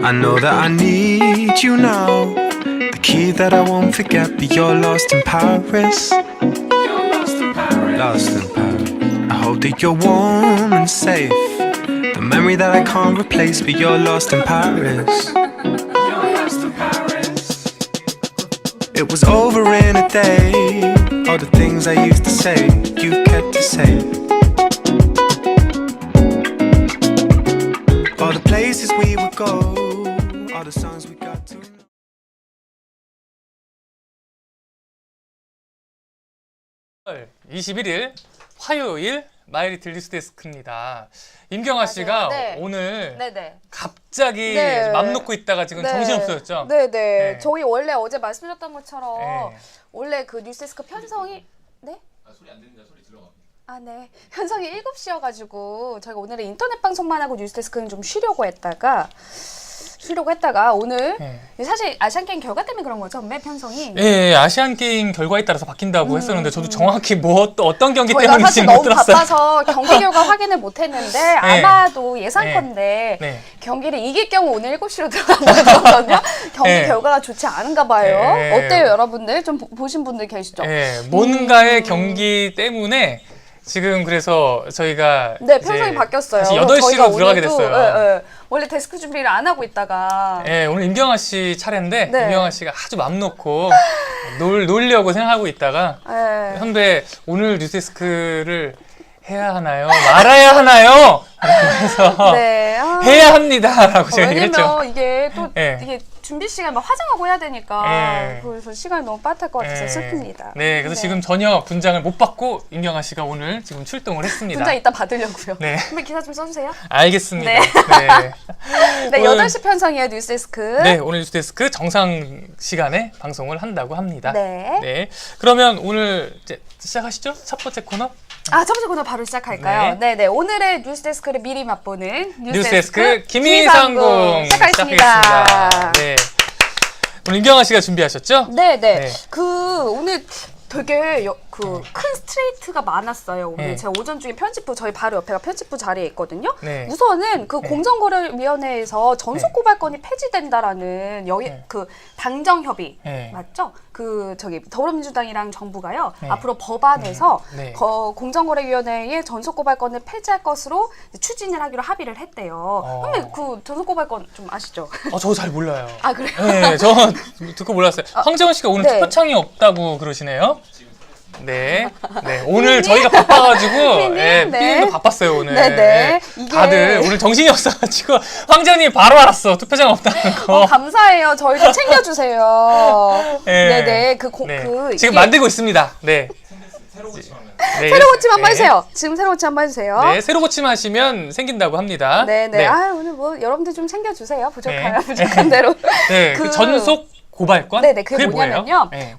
I know that I need you now. The key that I won't forget, but you're lost in Paris. You're lost in Paris. Lost in Paris. I hope that you're warm and safe. The memory that I can't replace, but you're lost in Paris. You're lost in Paris. It was over in a day. All the things I used to say, you kept to say. All the places we would go, all the songs we got to know. 21일 화요일 마이리틀 뉴스데스크입니다. 임경아 씨가 네. 오늘 네네. 갑자기 네. 맘 놓고 있다가 지금 네. 정신없어졌죠? 네네. 네. 저희 원래 어제 말씀드렸던 것처럼 네. 원래 그 뉴스데스크 편성이 네? 소리 안 들린다. 소리 들어갑니다. 아, 네. 편성이 7시여가지고 저희가 오늘은 인터넷 방송만 하고 뉴스데스크는 좀 쉬려고 했다가 오늘 네. 사실 아시안게임 결과 때문에 그런 거죠? 매 편성이. 예, 아시안 게임 결과에 따라서 바뀐다고 했었는데 저도 정확히 뭐 또 어떤 경기 저희가 때문인지 사실 못 너무 들었어요. 바빠서 경기 결과 확인을 못했는데 아마도 예상컨대 네. 경기를 이길 경우 오늘 7시로 들어간 거거든요. 경기 네. 결과가 좋지 않은가 봐요. 네. 어때요, 여러분들? 좀 보신 분들 계시죠? 예, 뭔가의 경기 때문에 지금 그래서 저희가 네, 편성이 바뀌었어요. 다시 저희가 8시로 들어가게 오늘도, 됐어요. 예, 예. 원래 데스크 준비를 안 하고 있다가 예, 오늘 임경아 씨 차례인데 네. 임경아 씨가 아주 맘 놓고 놀려고 생각하고 있다가 예. 선배 오늘 뉴스데스크를 해야 하나요? 말아야 하나요? 라고 해서 네. 아, 해야 합니다라고 제가 얘기했죠. 왜냐면 이게 또 예. 이게 준비 시간 막 화장하고 해야 되니까 예. 그래서 시간이 너무 빠듯할 것 같아서 예. 슬픕니다. 네, 그래서 지금 전혀 분장을 못 받고 임경아 씨가 오늘 지금 출동을 했습니다. 분장 이따 받으려고요. 네. 선배 기사 좀 써주세요. 알겠습니다. 네. 네. 네, 오늘- 8시 편성이에요, 뉴스데스크. 네, 오늘 뉴스데스크 정상 시간에 방송을 한다고 합니다. 네. 네. 그러면 오늘 이제 시작하시죠? 첫 번째 코너. 아, 첫 번째 코너 바로 시작할까요? 네, 네. 오늘의 뉴스데스크를 미리 맛보는 뉴스데스크 김희상궁 시작하겠습니다. 네. 오늘 임경아 씨가 준비하셨죠? 네, 네. 네. 오늘 되게 큰 스트레이트가 많았어요. 오늘 네. 제가 오전 중에 편집부 저희 바로 옆에가 편집부 자리에 있거든요. 네. 우선은 그 공정거래위원회에서 전속 고발건이 폐지된다라는 네. 그 당정 협의 네. 맞죠? 더불어민주당이랑 정부가요. 네. 앞으로 법안에서 네. 공정거래위원회의 전속 고발건을 폐지할 것으로 추진을 하기로 합의를 했대요. 선배 그 전속 고발건 좀 아시죠? 저도 잘 몰라요. 아, 그래요? 네, 저 듣고 몰랐어요. 황재원 씨가 오늘 네. 투표창이 없다고 그러시네요. 네, 네. 오늘 저희가 바빠가지고, 피디님, 예, 네. 피디님도 바빴어요 오늘. 네, 네. 이게- 다들 오늘 정신이 없어가지고 황재원님 바로 알았어 투표장 없다는 거. 감사해요. 저희 좀 챙겨주세요. 네. 네네. 네. 지금 이게 만들고 있습니다. 네. 새로 고침하면 네. 새로 고침 한번 네. 해주세요. 지금 새로 고침 한번 해주세요. 네, 새로 고침하시면 생긴다고 합니다. 네네. 아, 오늘 뭐 여러분들 좀 챙겨주세요. 부족하면 네. 부족한 대로. 네, 그 전속 고발권? 네네. 그게 뭐냐면요. 뭐예요? 네.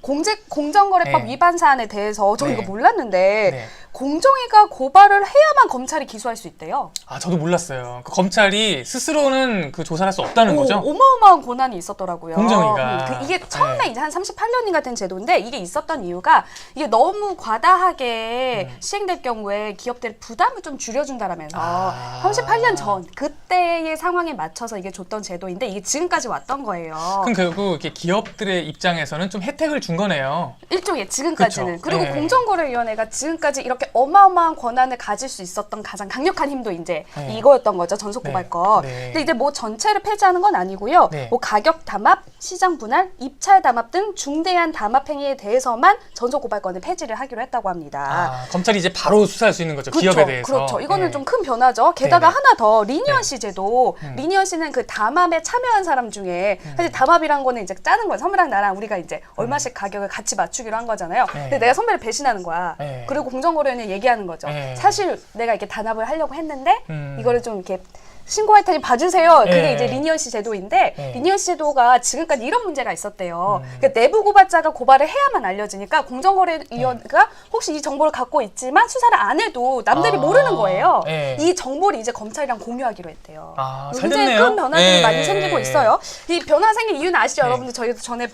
공정거래법 네. 위반 사안에 대해서 저 이거 네. 몰랐는데 네. 공정위가 고발을 해야만 검찰이 기소할 수 있대요. 아, 저도 몰랐어요. 그 검찰이 스스로는 그 조사를 할 수 없다는 거죠? 어마어마한 권한이 있었더라고요. 공정위가. 이게 처음에 네. 이제 한 38년인가 된 제도인데 이게 있었던 이유가 이게 너무 과다하게 시행될 경우에 기업들 부담을 좀 줄여준다라면서 아. 38년 전 그때의 상황에 맞춰서 이게 줬던 제도인데 이게 지금까지 왔던 거예요. 그럼 결국 이렇게 기업들의 입장에서는 좀 혜택을 준 거네요. 일종의 지금까지는. 그쵸. 그리고 네. 공정거래위원회가 지금까지 이렇게 어마어마한 권한을 가질 수 있었던 가장 강력한 힘도 이제 네. 이거였던 거죠. 전속 네. 고발권. 네. 근데 이제 뭐 전체를 폐지하는 건 아니고요. 네. 뭐 가격 담합, 시장 분할, 입찰 담합 등 중대한 담합 행위에 대해서만 전속 고발권을 폐지를 하기로 했다고 합니다. 아, 검찰이 이제 바로 수사할 수 있는 거죠. 기업에 대해서. 그렇죠. 이거는 네. 좀 큰 변화죠. 게다가 네네. 하나 더 리니언 네. 씨 제도. 리니언 씨는 그 담합에 참여한 사람 중에 사실 담합이란 거는 이제 짜는 거야. 선배랑 나랑 우리가 이제 얼마씩 가격을 같이 맞추기로 한 거잖아요. 네. 근데 내가 선배를 배신하는 거야. 네. 그리고 공정거래위원회 얘기하는 거죠. 네. 사실 내가 이렇게 단합을 하려고 했는데 이거를 좀 이렇게 신고할 테니 봐주세요. 그게 네. 이제 리니언 씨 제도인데 네. 리니언 씨 제도가 지금까지 이런 문제가 있었대요. 그러니까 내부 고발자가 고발을 해야만 알려지니까 공정거래위원회가 혹시 이 정보를 갖고 있지만 수사를 안 해도 남들이 아. 모르는 거예요. 네. 이 정보를 이제 검찰이랑 공유하기로 했대요. 아, 잘 굉장히 됐네요. 큰 변화들이 네. 많이 생기고 있어요. 이 변화 생긴 이유는 아시죠? 네. 여러분들 저희도 전에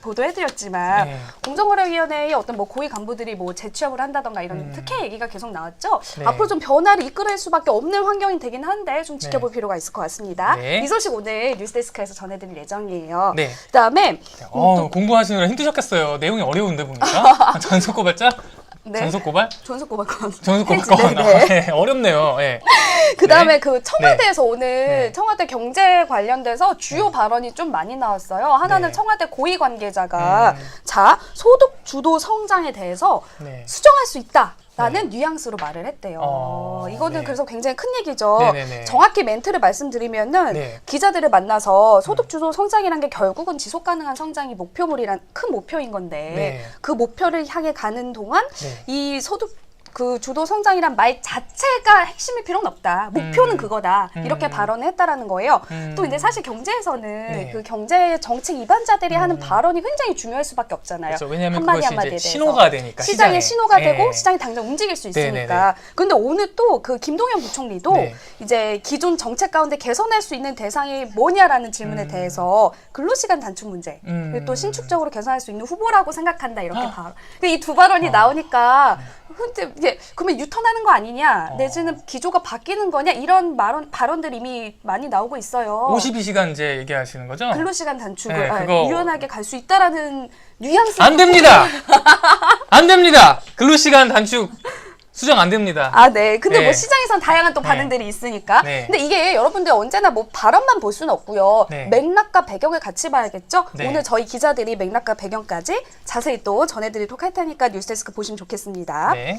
보도해드렸지만 네. 공정거래위원회의 어떤 뭐 고위 간부들이 뭐 재취업을 한다던가 이런 특혜 얘기가 계속 나왔죠. 네. 앞으로 좀 변화를 이끌어낼 수밖에 없는 환경이 되긴 한데 좀 지켜볼 네. 필요가 있을 것 같습니다. 네. 이 소식 오늘 뉴스데스크에서 전해드릴 예정이에요. 네. 그다음에 공부하시느라 힘드셨겠어요. 내용이 어려운데 보니까. 전속 고발자? 네. 전속 고발? 전속 고발권. 전속 해지, 고발권. 네, 네. 네, 어렵네요. 네. 그다음에 네. 그 청와대에서 오늘 네. 청와대 경제 관련돼서 주요 발언이 좀 많이 나왔어요. 하나는 네. 청와대 고위 관계자가 자 소득 주도 성장에 대해서 네. 수정할 수 있다라는 뉘앙스로 말을 했대요. 이거는 네. 그래서 굉장히 큰 얘기죠. 네네네. 정확히 멘트를 말씀드리면은 네. 기자들을 만나서 소득 주도 성장이란 게 결국은 지속 가능한 성장이 목표물이란 큰 목표인 건데 네. 그 목표를 향해 가는 동안 네. 이 소득 그 주도 성장이란 말 자체가 핵심일 필요는 없다. 목표는 그거다. 이렇게 발언을 했다라는 거예요. 또 이제 사실 경제에서는 네. 그 경제 정책 입안자들이 하는 발언이 굉장히 중요할 수밖에 없잖아요. 그렇죠. 왜냐하면 한마디 그것이 한마디에 이제 대해서. 신호가 되니까 시장에 신호가 네. 되고 시장이 당장 움직일 수 있으니까. 네네네. 근데 오늘 또 그 김동연 부총리도 네. 이제 기존 정책 가운데 개선할 수 있는 대상이 뭐냐라는 질문에 대해서 근로시간 단축 문제 그리고 또 신축적으로 개선할 수 있는 후보라고 생각한다 이렇게 발언. 이 두 발언이 나오니까 근데 이게 그러면 유턴하는 거 아니냐 내지는 기조가 바뀌는 거냐 이런 발언들이 이미 많이 나오고 있어요. 52시간제 얘기하시는 거죠? 근로시간 단축을 네, 그거- 유연하게 갈 수 있다라는 뉘앙스. 안 됩니다. 안 됩니다. 근로시간 단축 수정 안 됩니다. 아, 네. 근데 네. 뭐 시장에선 다양한 또 네. 반응들이 있으니까. 네. 근데 이게 여러분들 언제나 뭐 발언만 볼 수는 없고요. 네. 맥락과 배경을 같이 봐야겠죠? 네. 오늘 저희 기자들이 맥락과 배경까지 자세히 또 전해드리도록 할 테니까 뉴스데스크 보시면 좋겠습니다. 네.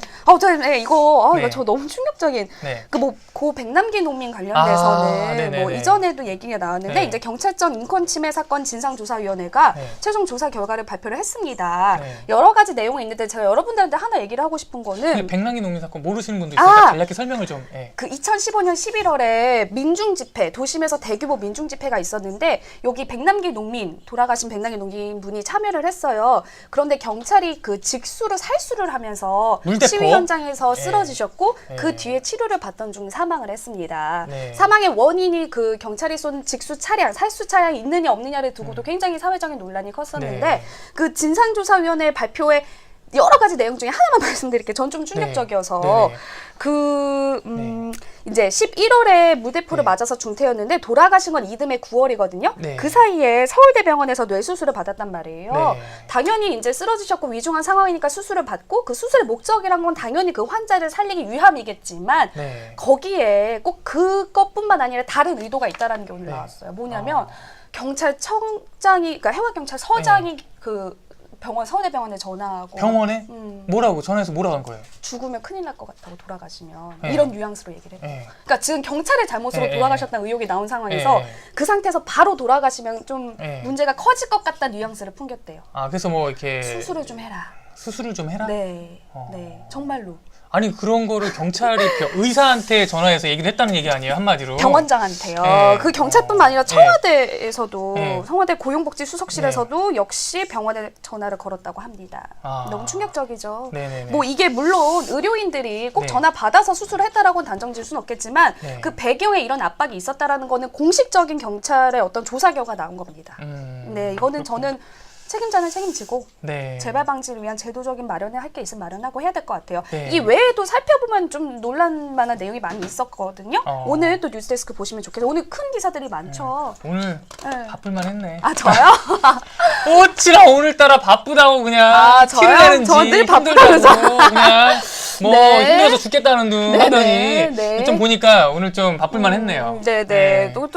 이거 네. 저 너무 충격적인. 네. 고 백남기 농민 관련돼서는 네네네. 뭐 이전에도 얘기가 나왔는데 네. 이제 경찰청 인권침해 사건 진상조사위원회가 네. 최종 조사 결과를 발표를 했습니다. 네. 여러 가지 내용이 있는데 제가 여러분들한테 하나 얘기를 하고 싶은 거는 근데 백남기 농민 사건 모르시는 분도 있으니까 간략히 설명을 좀. 예. 그 2015년 11월에 민중집회, 도심에서 대규모 민중집회가 있었는데 여기 백남기 농민, 돌아가신 백남기 농민 분이 참여를 했어요. 그런데 경찰이 그 직수를 살수를 하면서 물대포? 시위 현장에서 네. 쓰러지셨고 네. 그 뒤에 치료를 받던 중 사망을 했습니다. 네. 사망의 원인이 그 경찰이 쏜 직수 차량, 살수 차량이 있느냐 없느냐를 두고도 굉장히 사회적인 논란이 컸었는데 네. 그 진상조사위원회 발표에 여러 가지 내용 중에 하나만 말씀드릴게요. 전 좀 충격적이어서 네네. 이제 11월에 무대포를 맞아서 중태였는데 돌아가신 건 이듬해 9월이거든요. 네. 그 사이에 서울대병원에서 뇌수술을 받았단 말이에요. 네. 당연히 이제 쓰러지셨고 위중한 상황이니까 수술을 받고 그 수술의 목적이란 건 당연히 그 환자를 살리기 위함이겠지만 네. 거기에 꼭 그것뿐만 아니라 다른 의도가 있다라는 게 오늘 네. 나왔어요. 뭐냐면 경찰청장이 그러니까 해와경찰서장이 그 서울대병원에 전화하고 병원에 뭐라고 전화해서 뭐라고 한 거예요? 죽으면 큰일 날 것 같다고 돌아가시면 네. 이런 뉘앙스로 얘기를 해요. 예. 그러니까 지금 경찰의 잘못으로 네, 돌아가셨다는 의혹이 나온 상황에서 네. 그 상태에서 바로 돌아가시면 좀 네. 문제가 커질 것 같다는 뉘앙스를 풍겼대요. 아 그래서 뭐 이렇게 수술을 좀 해라. 수술을 좀 해라. 네, 네, 정말로. 아니 그런 거를 경찰이 의사한테 전화해서 얘기를 했다는 얘기 아니에요 한마디로? 병원장한테요. 네. 그 경찰뿐만 아니라 네. 청와대에서도 네. 청와대 고용복지수석실에서도 역시 병원에 전화를 걸었다고 합니다. 아. 너무 충격적이죠. 네네네. 뭐 이게 물론 의료인들이 꼭 네. 전화 받아서 수술을 했다라고는 단정지을 수는 없겠지만 네. 그 배경에 이런 압박이 있었다라는 거는 공식적인 경찰의 어떤 조사 결과 나온 겁니다. 네, 이거는 저는 책임자는 책임지고 네. 재발 방지를 위한 제도적인 마련을 할 게 있으면 마련하고 해야 될 것 같아요. 네. 이 외에도 살펴보면 좀 논란만한 내용이 많이 있었거든요. 오늘 또 뉴스데스크 보시면 좋겠어요. 오늘 큰 기사들이 많죠. 오늘 네. 바쁠만 했네. 아 저요? 어찌나 오늘따라 바쁘다고 그냥 아, 티를 저요? 내는지 저 늘 힘들다고 그냥 뭐 네. 힘들어서 죽겠다는 둥 네, 하더니 네, 네. 좀 보니까 오늘 좀 바쁠만 했네요. 네네. 또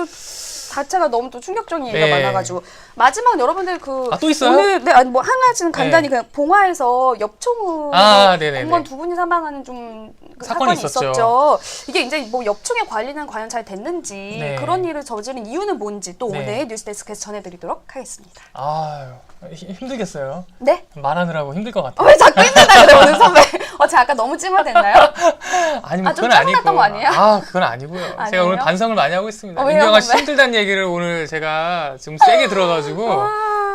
자체가 너무 또 충격적인 얘기가 네. 많아가지고 마지막 여러분들 그 또 있어요? 오늘 아니 뭐 하나는 간단히 네. 그냥 봉화에서 엽총으로 네네네. 공무원 두 분이 사망하는 그 사건이 사건이 있었죠. 있었죠. 이게 이제 뭐 엽총의 관리는 과연 잘 됐는지 네. 그런 일을 저지른 이유는 뭔지 또 네. 오늘 뉴스데스크에서 전해드리도록 하겠습니다. 아유 힘들겠어요. 네? 말하느라고 힘들 것 같아요. 왜 자꾸 힘들다 그래 오늘 선배? 제가 아까 너무 찡얼댔나요? 아니 뭐 좀 그건 아니고. 짜증났던 거 아니에요? 그건 아니고요. 제가 아니에요? 오늘 반성을 많이 하고 있습니다. 왜요, 민경아 씨 선배? 힘들다는 얘기를 오늘 제가 지금 세게 들어가지고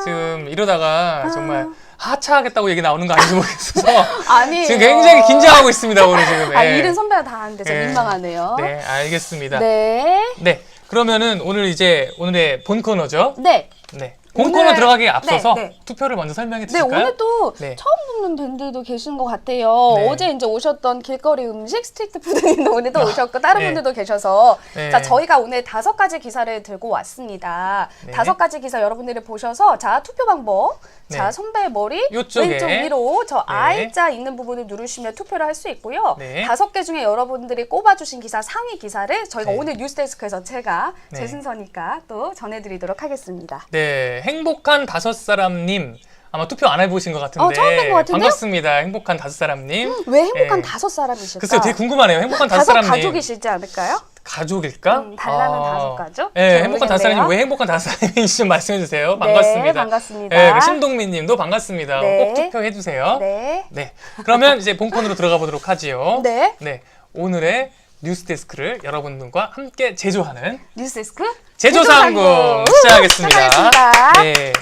지금 이러다가 정말 하차하겠다고 얘기 나오는 거 아닌지 모르겠어서 아니에요. 지금 굉장히 긴장하고 있습니다 오늘 지금. 예. 일은 선배가 다 하는데 좀 예. 민망하네요. 네, 알겠습니다. 네. 네, 그러면은 오늘 이제 오늘의 본 코너죠. 네. 네, 본코너 오늘- 들어가기에 앞서서 네, 네. 투표를 먼저 설명해 네, 주실까요? 오늘 또 네. 처음 보는 밴드도 계신 것 같아요. 네. 어제 이제 오셨던 길거리 음식 스트리트 푸드님도 오늘도 오셨고 다른 네. 분들도 계셔서 네. 자 저희가 오늘 5가지 기사를 들고 왔습니다. 네. 5가지 기사 여러분들이 보셔서 자 투표 방법 네. 자 선배 머리 요쪽에. 왼쪽 위로 저 네. I자 있는 부분을 누르시면 투표를 할 수 있고요. 네. 5개 중에 여러분들이 꼽아주신 기사 상위 기사를 저희가 네. 오늘 뉴스데스크에서 제가 네. 제 순서니까 또 전해드리도록 하겠습니다. 네, 행복한 5사람님 아마 투표 안 해보신 것 같은데 처음 뵌것 같은데요? 반갑습니다. 행복한 5사람님. 왜 행복한 네. 5사람이실까? 글쎄요, 되게 궁금하네요. 행복한 5 5사람님. 가족이시지 않을까요? 가족일까? 달라는 5 가족? 네, 잘 행복한 모르겠네요. 5사람님 왜 행복한 5사람인지 좀 말씀해 주세요. 네, 반갑습니다. 반갑습니다. 네, 신동민님도 반갑습니다. 네. 꼭 투표해 주세요. 네. 네, 그러면 이제 본콘으로 들어가 보도록 하지요. 네. 네, 오늘의 뉴스데스크를 여러분들과 함께 제조하는 뉴스데스크 제조상궁 시작하겠습니다. 시작하겠습니다. 네,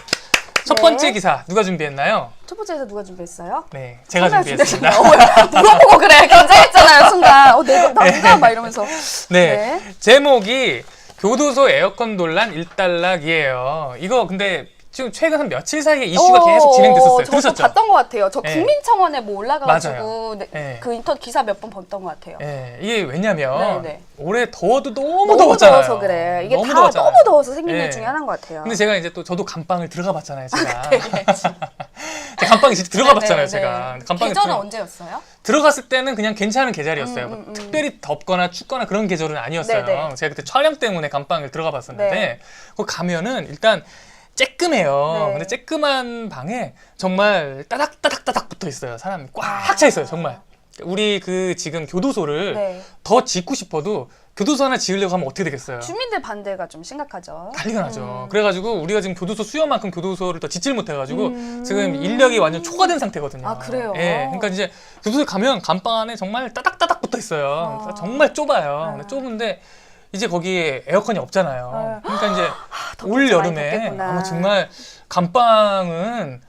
첫 네. 번째 기사 누가 준비했나요? 첫 번째에서 누가 준비했어요? 네, 제가 선배가 준비했습니다. 준비했어요. 물어보고 그래. 긴장했잖아요, 순간. 내가 막 이러면서. 네, 제목이 교도소 에어컨 논란 일단락이에요. 이거 근데 지금 최근 한 며칠 사이에 이슈가 계속 진행됐었어요. 저도 들으셨죠? 봤던 것 같아요. 저 네. 국민청원에 뭐 올라가가지고 맞아요. 네, 네. 그 인터 기사 몇 번 봤던 것 같아요. 예, 이게 왜냐면 네, 네. 올해 더워도 너무 너무 더웠잖아요. 더워서 그래. 이게 다 더웠잖아요. 너무 더워서 생긴 일 예. 중에 하나인 것 같아요. 근데 제가 이제 또 저도 감방을 들어가 봤잖아요, 제가. 네, 제가 감방에 진짜 들어가 봤잖아요, 네, 제가. 네. 감방에 계절은 언제였어요? 들어갔을 때는 그냥 괜찮은 계절이었어요. 뭐 특별히 덥거나 춥거나 그런 계절은 아니었어요. 네, 네. 제가 그때 촬영 때문에 감방을 들어가 봤었는데 네. 거기 가면은 일단 쬐끔해요. 네. 근데 쬐끔한 방에 정말 따닥따닥따닥 붙어 있어요. 사람이 꽉 차 있어요, 정말. 우리 그 지금 교도소를 네. 더 짓고 싶어도 교도소 하나 지으려고 하면 어떻게 되겠어요? 주민들 반대가 좀 심각하죠. 난리가 나죠. 그래가지고 우리가 지금 교도소 수요만큼 교도소를 더 짓질 못해가지고 지금 인력이 완전 초과된 상태거든요. 아, 그래요? 예, 그러니까 이제 교도소에 가면 감방 안에 정말 따닥따닥 붙어 있어요. 그러니까 정말 좁아요. 근데 좁은데 이제 거기에 에어컨이 없잖아요. 그러니까 이제 올 덥겠지, 많이 여름에 덥겠구나. 아마 정말 감방은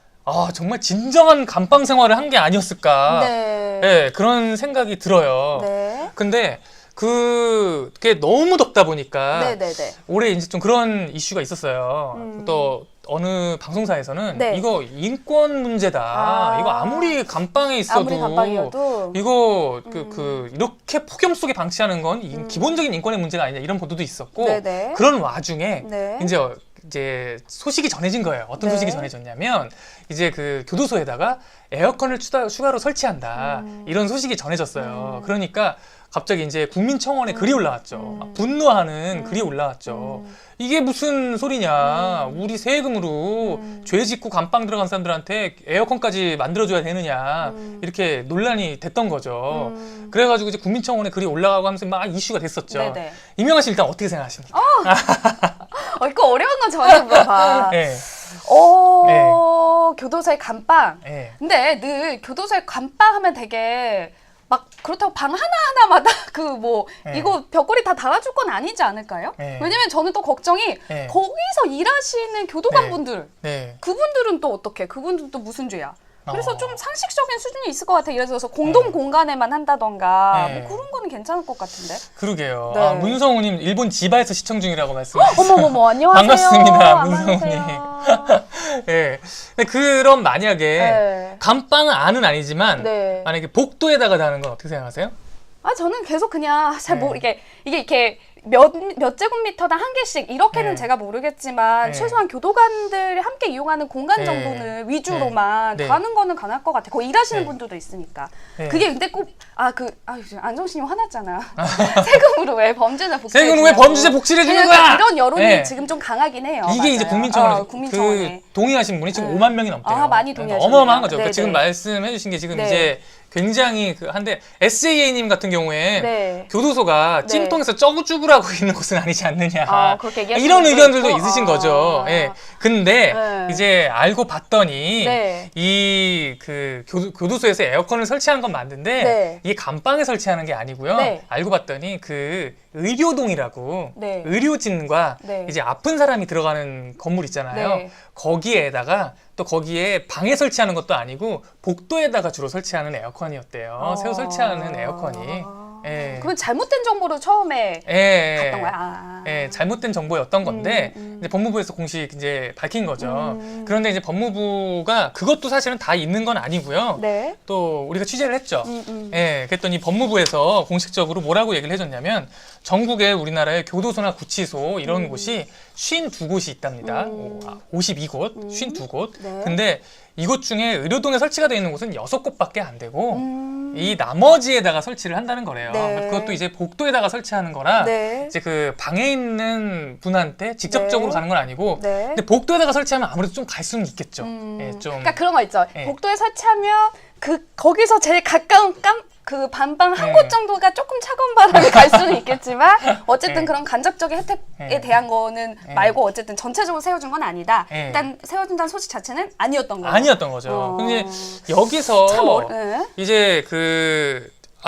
정말 진정한 감방 생활을 한 게 아니었을까. 네. 예, 그런 생각이 들어요. 네. 근데 그게 너무 덥다 보니까 네네네. 올해 이제 좀 그런 이슈가 있었어요. 또 어느 방송사에서는 네. 이거 인권 문제다. 이거 아무리 감방에 있어도 아무리 감방이어도 이거 이렇게 폭염 속에 방치하는 건 기본적인 인권의 문제가 아니냐 이런 보도도 있었고 네네. 그런 와중에 네. 이제 소식이 전해진 거예요. 어떤 네. 소식이 전해졌냐면 이제 그 교도소에다가 에어컨을 추가로 설치한다 이런 소식이 전해졌어요. 그러니까 갑자기 이제 국민청원에 글이 올라왔죠. 막 분노하는 글이 올라왔죠. 이게 무슨 소리냐. 우리 세금으로 죄 짓고 감방 들어간 사람들한테 에어컨까지 만들어줘야 되느냐. 이렇게 논란이 됐던 거죠. 그래가지고 이제 국민청원에 글이 올라가고 하면서 막 이슈가 됐었죠. 네네. 이명아 씨 일단 어떻게 생각하십니까? 이거 어려운 건 저한테 물어봐. 네. 교도소의 감방. 네. 근데 늘 교도소의 감방 하면 되게 막 그렇다고 방 하나하나마다 네. 이거 벽걸이 다 달아줄 건 아니지 않을까요? 네. 왜냐면 저는 또 걱정이 네. 거기서 일하시는 교도관분들 네. 그분들은 또 어떻게? 그분들은 또 무슨 죄야? 그래서 좀 상식적인 수준이 있을 것 같아. 예를 들어서 공동 공간에만 한다던가 네. 뭐 그런 거는 괜찮을 것 같은데. 그러게요. 네. 문성우님 일본 지바에서 시청 중이라고 말씀하셨어요. 어머머머 안녕하세요. 반갑습니다, 안녕하세요. 예. 근데 그럼 만약에 네. 감방은 안은 아니지만 네. 만약에 복도에다가 다는 건 어떻게 생각하세요? 저는 계속 그냥 잘 네. 이게 이렇게 몇 제곱미터당 한 개씩 이렇게는 네. 제가 모르겠지만 네. 최소한 교도관들이 함께 이용하는 공간 네. 정도는 위주로만 네. 가는 거는 가능할 것 같아. 거기 일하시는 네. 분들도 있으니까. 네. 그게 근데 꼭 안정신이 화났잖아. 세금으로 왜 범죄자 복지해 세금은 왜 범죄자 복지를 해주는 거야? 이런 여론이 네. 지금 좀 강하긴 해요. 이게 맞아요. 이제 국민청원에 국민청원에. 동의하신 분이 지금 네. 5만 명이 넘대요. 많이 그러니까 동의하셨네요. 어마어마한 거죠. 그러니까 네, 지금 네. 말씀해 주신 게 지금 네. 이제 굉장히 한데 SAA님 같은 경우에 네. 교도소가 네. 찜통에서 쩌구쭈구라고 있는 곳은 아니지 않느냐. 그렇게 얘기하시는 이런 분도 의견들도 있고. 있으신 거죠. 예. 근데 네. 이제 알고 봤더니 네. 이 교도소에서 에어컨을 설치하는 건 맞는데 네. 이게 감방에 설치하는 게 아니고요. 네. 알고 봤더니 그 의료동이라고 네. 의료진과 네. 이제 아픈 사람이 들어가는 건물 있잖아요. 네. 거기에다가 또 거기에 방에 설치하는 것도 아니고 복도에다가 주로 설치하는 에어컨이었대요. 새로 설치하는 에어컨이. 예. 그건 잘못된 정보로 처음에 예. 갔던 거야. 예, 잘못된 정보였던 건데 이제 법무부에서 공식 이제 밝힌 거죠. 그런데 이제 법무부가 그것도 사실은 다 있는 건 아니고요. 네. 또 우리가 취재를 했죠. 예, 그랬더니 법무부에서 공식적으로 뭐라고 얘기를 해줬냐면 전국에 우리나라의 교도소나 구치소 이런 곳이 52곳이 있답니다. 52곳, 52곳. 네. 근데 이곳 중에 의료동에 설치가 되어 있는 곳은 6곳밖에 안 되고 이 나머지에다가 설치를 한다는 거래요. 네. 그것도 이제 복도에다가 설치하는 거라 네. 이제 그 방에 있는 분한테 직접적으로 네. 가는 건 아니고 네. 근데 복도에다가 설치하면 아무래도 좀 갈 수는 있겠죠. 예, 좀 그러니까 그런 거 있죠. 예. 복도에 설치하면 거기서 제일 가까운 그 반방 한 네. 곳 정도가 조금 차가운 바람이 갈 수는 있겠지만 어쨌든 네. 그런 간접적인 혜택에 네. 대한 거는 네. 말고 어쨌든 전체적으로 세워준 건 아니다. 네. 일단 세워준다는 소식 자체는 아니었던 거예요. 아니었던 거죠. 근데 여기서 참 네. 이제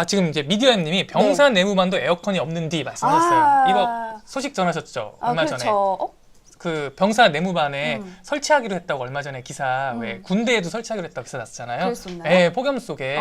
지금 이제 미디어엠님이 병사 내무반도 에어컨이 없는디 말씀하셨어요. 이거 소식 전하셨죠? 얼마 그렇죠. 전에. 어? 그 병사 내무반에 설치하기로 했다고 얼마 전에 기사 왜 군대에도 설치하기로 했다고 기사 났었잖아요. 그랬었나요? 예, 폭염 속에.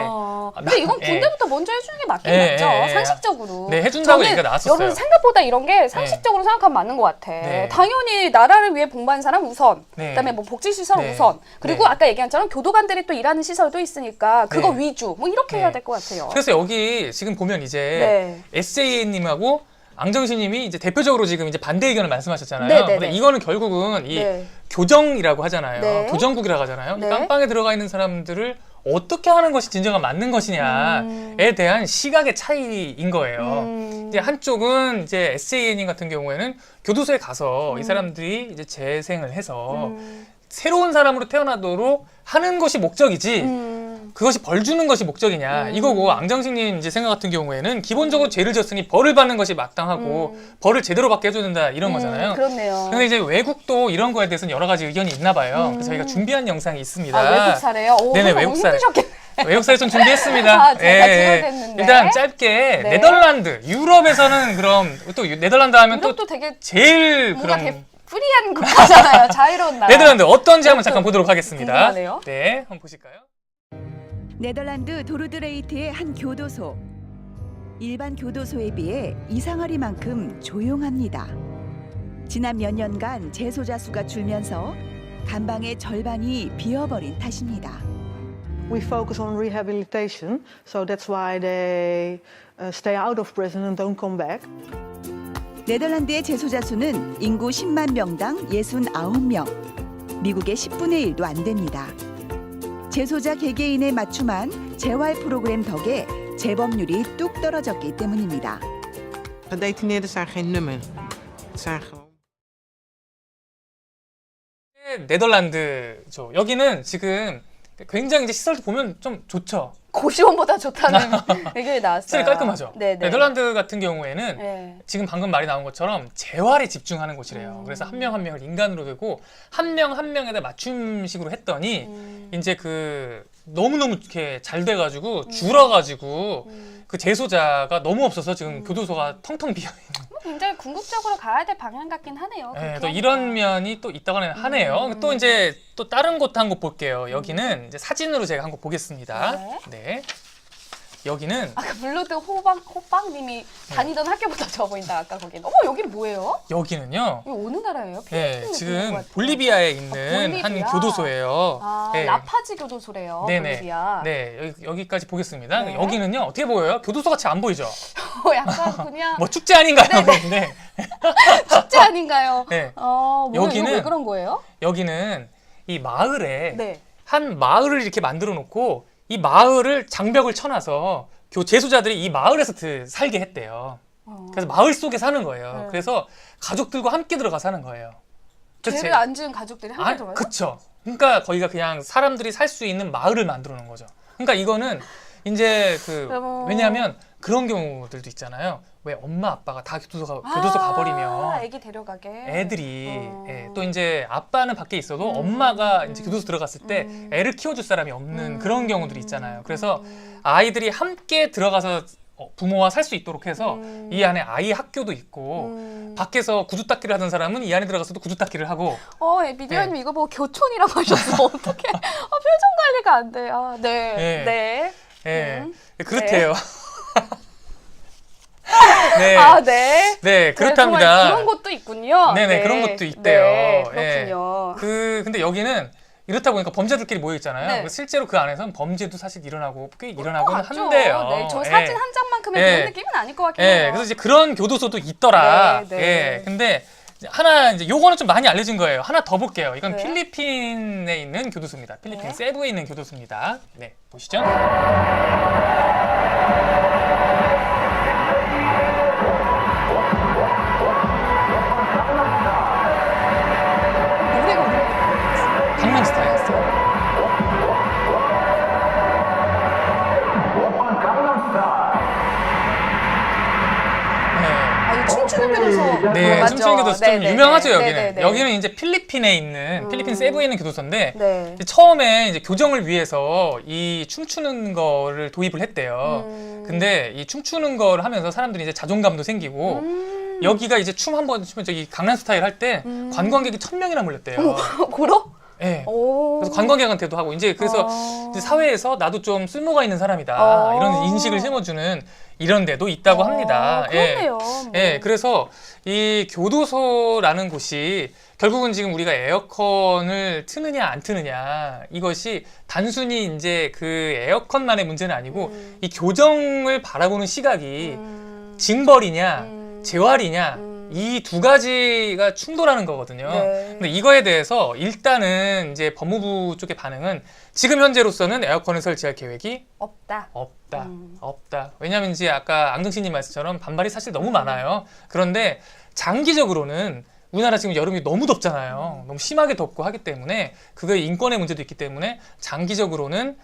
근데 이건 예. 군대부터 먼저 해주는 게 맞긴 예, 맞죠. 예, 예. 상식적으로. 네, 해준다고 저는 얘기가 나왔었어요. 여러분 생각보다 이런 게 상식적으로 생각하면 맞는 것 같아. 네. 당연히 나라를 위해 복무한 사람 우선, 네. 그다음에 뭐 복지시설 네. 우선, 그리고 네. 아까 얘기한 것처럼 교도관들이 또 일하는 시설도 있으니까 그거 네. 위주, 뭐 이렇게 네. 해야 될 것 같아요. 그래서 여기 지금 보면 이제 네. SJ님하고 앙정신님이 이제 대표적으로 지금 이제 반대 의견을 말씀하셨잖아요. 네, 네, 근데 네. 이거는 결국은 이 네. 교정이라고 하잖아요. 네. 교정국이라고 하잖아요. 네. 이 깜빵에 들어가 있는 사람들을 어떻게 하는 것이 진정한 맞는 것이냐에 대한 시각의 차이인 거예요. 이제 한쪽은 이제 SJ님 같은 경우에는 교도소에 가서 이 사람들이 이제 재생을 해서 새로운 사람으로 태어나도록 하는 것이 목적이지. 그것이 벌 주는 것이 목적이냐 이거고 앙정식님 이제 생각 같은 경우에는 기본적으로 죄를 졌으니 벌을 받는 것이 마땅하고 벌을 제대로 받게 해줘야 된다 이런 거잖아요. 그렇네요. 근데 이제 외국도 이런 거에 대해서는 여러 가지 의견이 있나 봐요. 그래서 저희가 준비한 영상이 있습니다. 외국 사례요? 오, 네네, 너무 외국 사례. 힘드셨겠네. 외국 사례 좀 준비했습니다. 아, 제가 지도됐는데. 일단 짧게 네. 네덜란드, 유럽에서는 그럼 또 네덜란드 하면 또 이것도 되게 제일 뭔가 그럼 되게 프리한 국가잖아요. 자유로운 나라. 네덜란드 어떤지 한번 잠깐 보도록 하겠습니다. 궁금하네요. 네, 한번 보실까요? 네덜란드 도르드레이트의 한 교도소. 일반 교도소에 비해 이상하리만큼 조용합니다. 지난 몇 년간 재소자 수가 줄면서 감방의 절반이 비어버린 탓입니다. We focus on rehabilitation, so that's why they stay out of prison and don't come back. 네덜란드의 재소자 수는 인구 10만 명당 69명, 미국의 10분의 1도 안 됩니다. 재소자 개개인에 맞춤한 재활 프로그램 덕에 재범률이 뚝 떨어졌기 때문입니다. Gedetineerden zijn geen nummer. Het zijn gewoon. 네덜란드죠. 여기는 지금 굉장히 이제 시설도 보면 좀 좋죠. 고시원보다 좋다는 의견이 나왔어요. 시설이 깔끔하죠. 네네. 네덜란드 같은 경우에는 네. 지금 방금 말이 나온 것처럼 재활에 집중하는 곳이래요. 그래서 한 명 한 명을 인간으로 되고 한 명 한 명에다 맞춤식으로 했더니 이제 그 너무너무 이렇게 잘 돼가지고 줄어가지고 그 재소자가 너무 없어서 지금 교도소가 텅텅 비어있는. 굉장히 궁극적으로 가야 될 방향 같긴 하네요. 네, 그렇게 또 하니까. 이런 면이 또 있다고는 하네요. 또 이제 또 다른 곳 한 곳 볼게요. 여기는 이제 사진으로 제가 한 곳 보겠습니다. 네. 여기는 아까 블루드 호빵님이 다니던 학교보다 좋아 보인다. 아까 거긴. 어머 여긴 뭐예요? 여기는요. 이거 어느 나라예요? 네, 필리핀 지금 같은 것 같아요. 볼리비아에 있는 볼리비아? 한 교도소예요. 아, 네. 라파지 교도소래요. 네네. 볼리비아. 네, 여기까지 보겠습니다. 네. 여기는요, 어떻게 보여요? 교도소 같이 안 보이죠? 약간 그냥 뭐 축제 아닌가요? 네. 축제 아닌가요? 네. 여기는 왜 그런 거예요? 여기는 이 마을에 네. 한 마을을 이렇게 만들어 놓고 이 마을을 장벽을 쳐놔서 재소자들이 이 마을에서 살게 했대요. 그래서 마을 속에 사는 거예요. 네. 그래서 가족들과 함께 들어가 사는 거예요. 그래서 죄를 안 지은 가족들이 함께 들어가요? 그쵸. 그러니까 거기가 그냥 사람들이 살 수 있는 마을을 만들어 놓은 거죠. 그러니까 이거는 이제 왜냐하면 그런 경우들도 있잖아요. 왜 엄마 아빠가 다 교도소 가버리면 애기 데려가게. 애들이 또 이제 아빠는 밖에 있어도 엄마가 이제 교도소 들어갔을 때 애를 키워줄 사람이 없는 그런 경우들이 있잖아요. 그래서 아이들이 함께 들어가서 부모와 살 수 있도록 해서 이 안에 아이 학교도 있고 밖에서 구두 닦기를 하던 사람은 이 안에 들어가서도 구두 닦기를 하고. 미디어님 이거 보고 교촌이라고 하셨어. 어떡해. 표정 관리가 안 돼. 네. 네. 네. 그렇대요. 네. 아, 네. 네, 정말 그렇답니다. 그런 것도 있군요. 네네, 그런 것도 있대요. 네, 예. 그렇군요. 근데 여기는 이렇다 보니까 범죄들끼리 모여 있잖아요. 네. 그래서 실제로 그 안에서는 범죄도 사실 일어나고 꽤 일어나고는 같죠. 한대요. 네, 저 예. 사진 한 장만큼의 예. 그런 느낌은 아닐 것 같긴 예, 해요. 그래서 이제 그런 교도소도 있더라. 네, 네. 예, 근데 하나 이제 요거는 좀 많이 알려진 거예요. 하나 더 볼게요. 이건 네. 필리핀에 있는 교도소입니다. 필리핀 네. 세부에 있는 교도소입니다. 네, 보시죠. 노래가 오는 강남 스타일. 네. 아, 이 춤추는 교도소. 네, 맞죠? 춤추는 교도소 좀 네네네. 유명하죠, 여기는. 네네네. 여기는 이제 필리핀에 있는, 필리핀 세부에 있는 교도소인데, 네. 이제 처음에 이제 교정을 위해서 이 춤추는 거를 도입을 했대요. 근데 이 춤추는 거를 하면서 사람들이 이제 자존감도 생기고, 여기가 이제 춤 한 번 추면 저기 강남 스타일 할 때 관광객이 1000명이나 몰렸대요. 고로? 예. 오. 그래서 관광객한테도 하고, 이제 그래서 이제 사회에서 나도 좀 쓸모가 있는 사람이다. 이런 인식을 심어주는 이런 데도 있다고 합니다. 그렇네요. 예, 그래서 이 교도소라는 곳이 결국은 지금 우리가 에어컨을 트느냐 안 트느냐 이것이 단순히 이제 그 에어컨만의 문제는 아니고 이 교정을 바라보는 시각이 징벌이냐 재활이냐 이 두 가지가 충돌하는 거거든요. 네. 근데 이거에 대해서 일단은 이제 법무부 쪽의 반응은 지금 현재로서는 에어컨을 설치할 계획이 없다. 없다. 왜냐하면 이제 아까 앙정씨님 말씀처럼 반발이 사실 너무 많아요. 그런데 장기적으로는 우리나라 지금 여름이 너무 덥잖아요. 너무 심하게 덥고 하기 때문에 그거에 인권의 문제도 있기 때문에 장기적으로는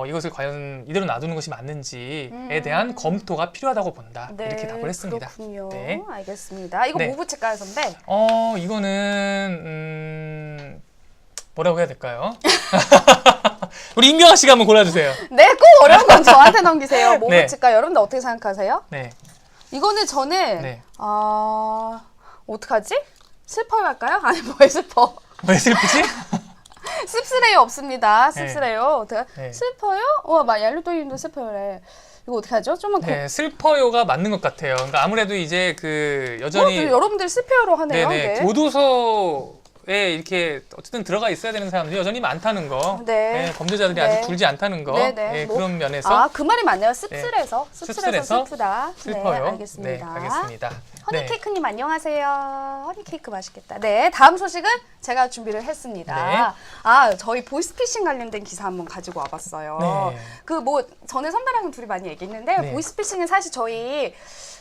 이것을 과연 이대로 놔두는 것이 맞는지에 대한 검토가 필요하다고 본다. 네, 이렇게 답을 했습니다. 그렇군요. 네. 알겠습니다. 이거 네. 뭐 붙일까요, 선배? 이거는 뭐라고 해야 될까요? 우리 임경아 씨가 한번 골라주세요. 네, 꼭 어려운 건 저한테 넘기세요. 뭐 네. 붙일까요? 여러분들 어떻게 생각하세요? 네. 이거는 저는 네. 어떡하지? 슬퍼요 할까요? 아니 뭘 슬퍼? 왜 슬프지? 씁쓸해요 없습니다. 씁쓸해요. 네. 슬퍼요? 막 얄루도님도 슬퍼요래. 이거 어떻게 하죠? 좀만 네, 슬퍼요가 맞는 것 같아요. 그러니까 아무래도 이제 그 여전히 여러분들 슬퍼요로 하네요. 네네 네. 교도소에 이렇게 어쨌든 들어가 있어야 되는 사람들이 여전히 많다는 거, 네. 범죄자들이 네. 아직 줄지 않다는 거, 네네. 뭐, 그런 면에서 그 말이 맞네요. 씁쓸해서 씁쓸해서 슬프다. 슬퍼요. 네, 알겠습니다. 네, 알겠습니다. 네. 허니케이크님 안녕하세요. 허니케이크 맛있겠다. 네, 다음 소식은 제가 준비를 했습니다. 네. 저희 보이스피싱 관련된 기사 한번 가지고 와봤어요. 네. 그 뭐 전에 선배랑은 둘이 많이 얘기했는데 네. 보이스피싱은 사실 저희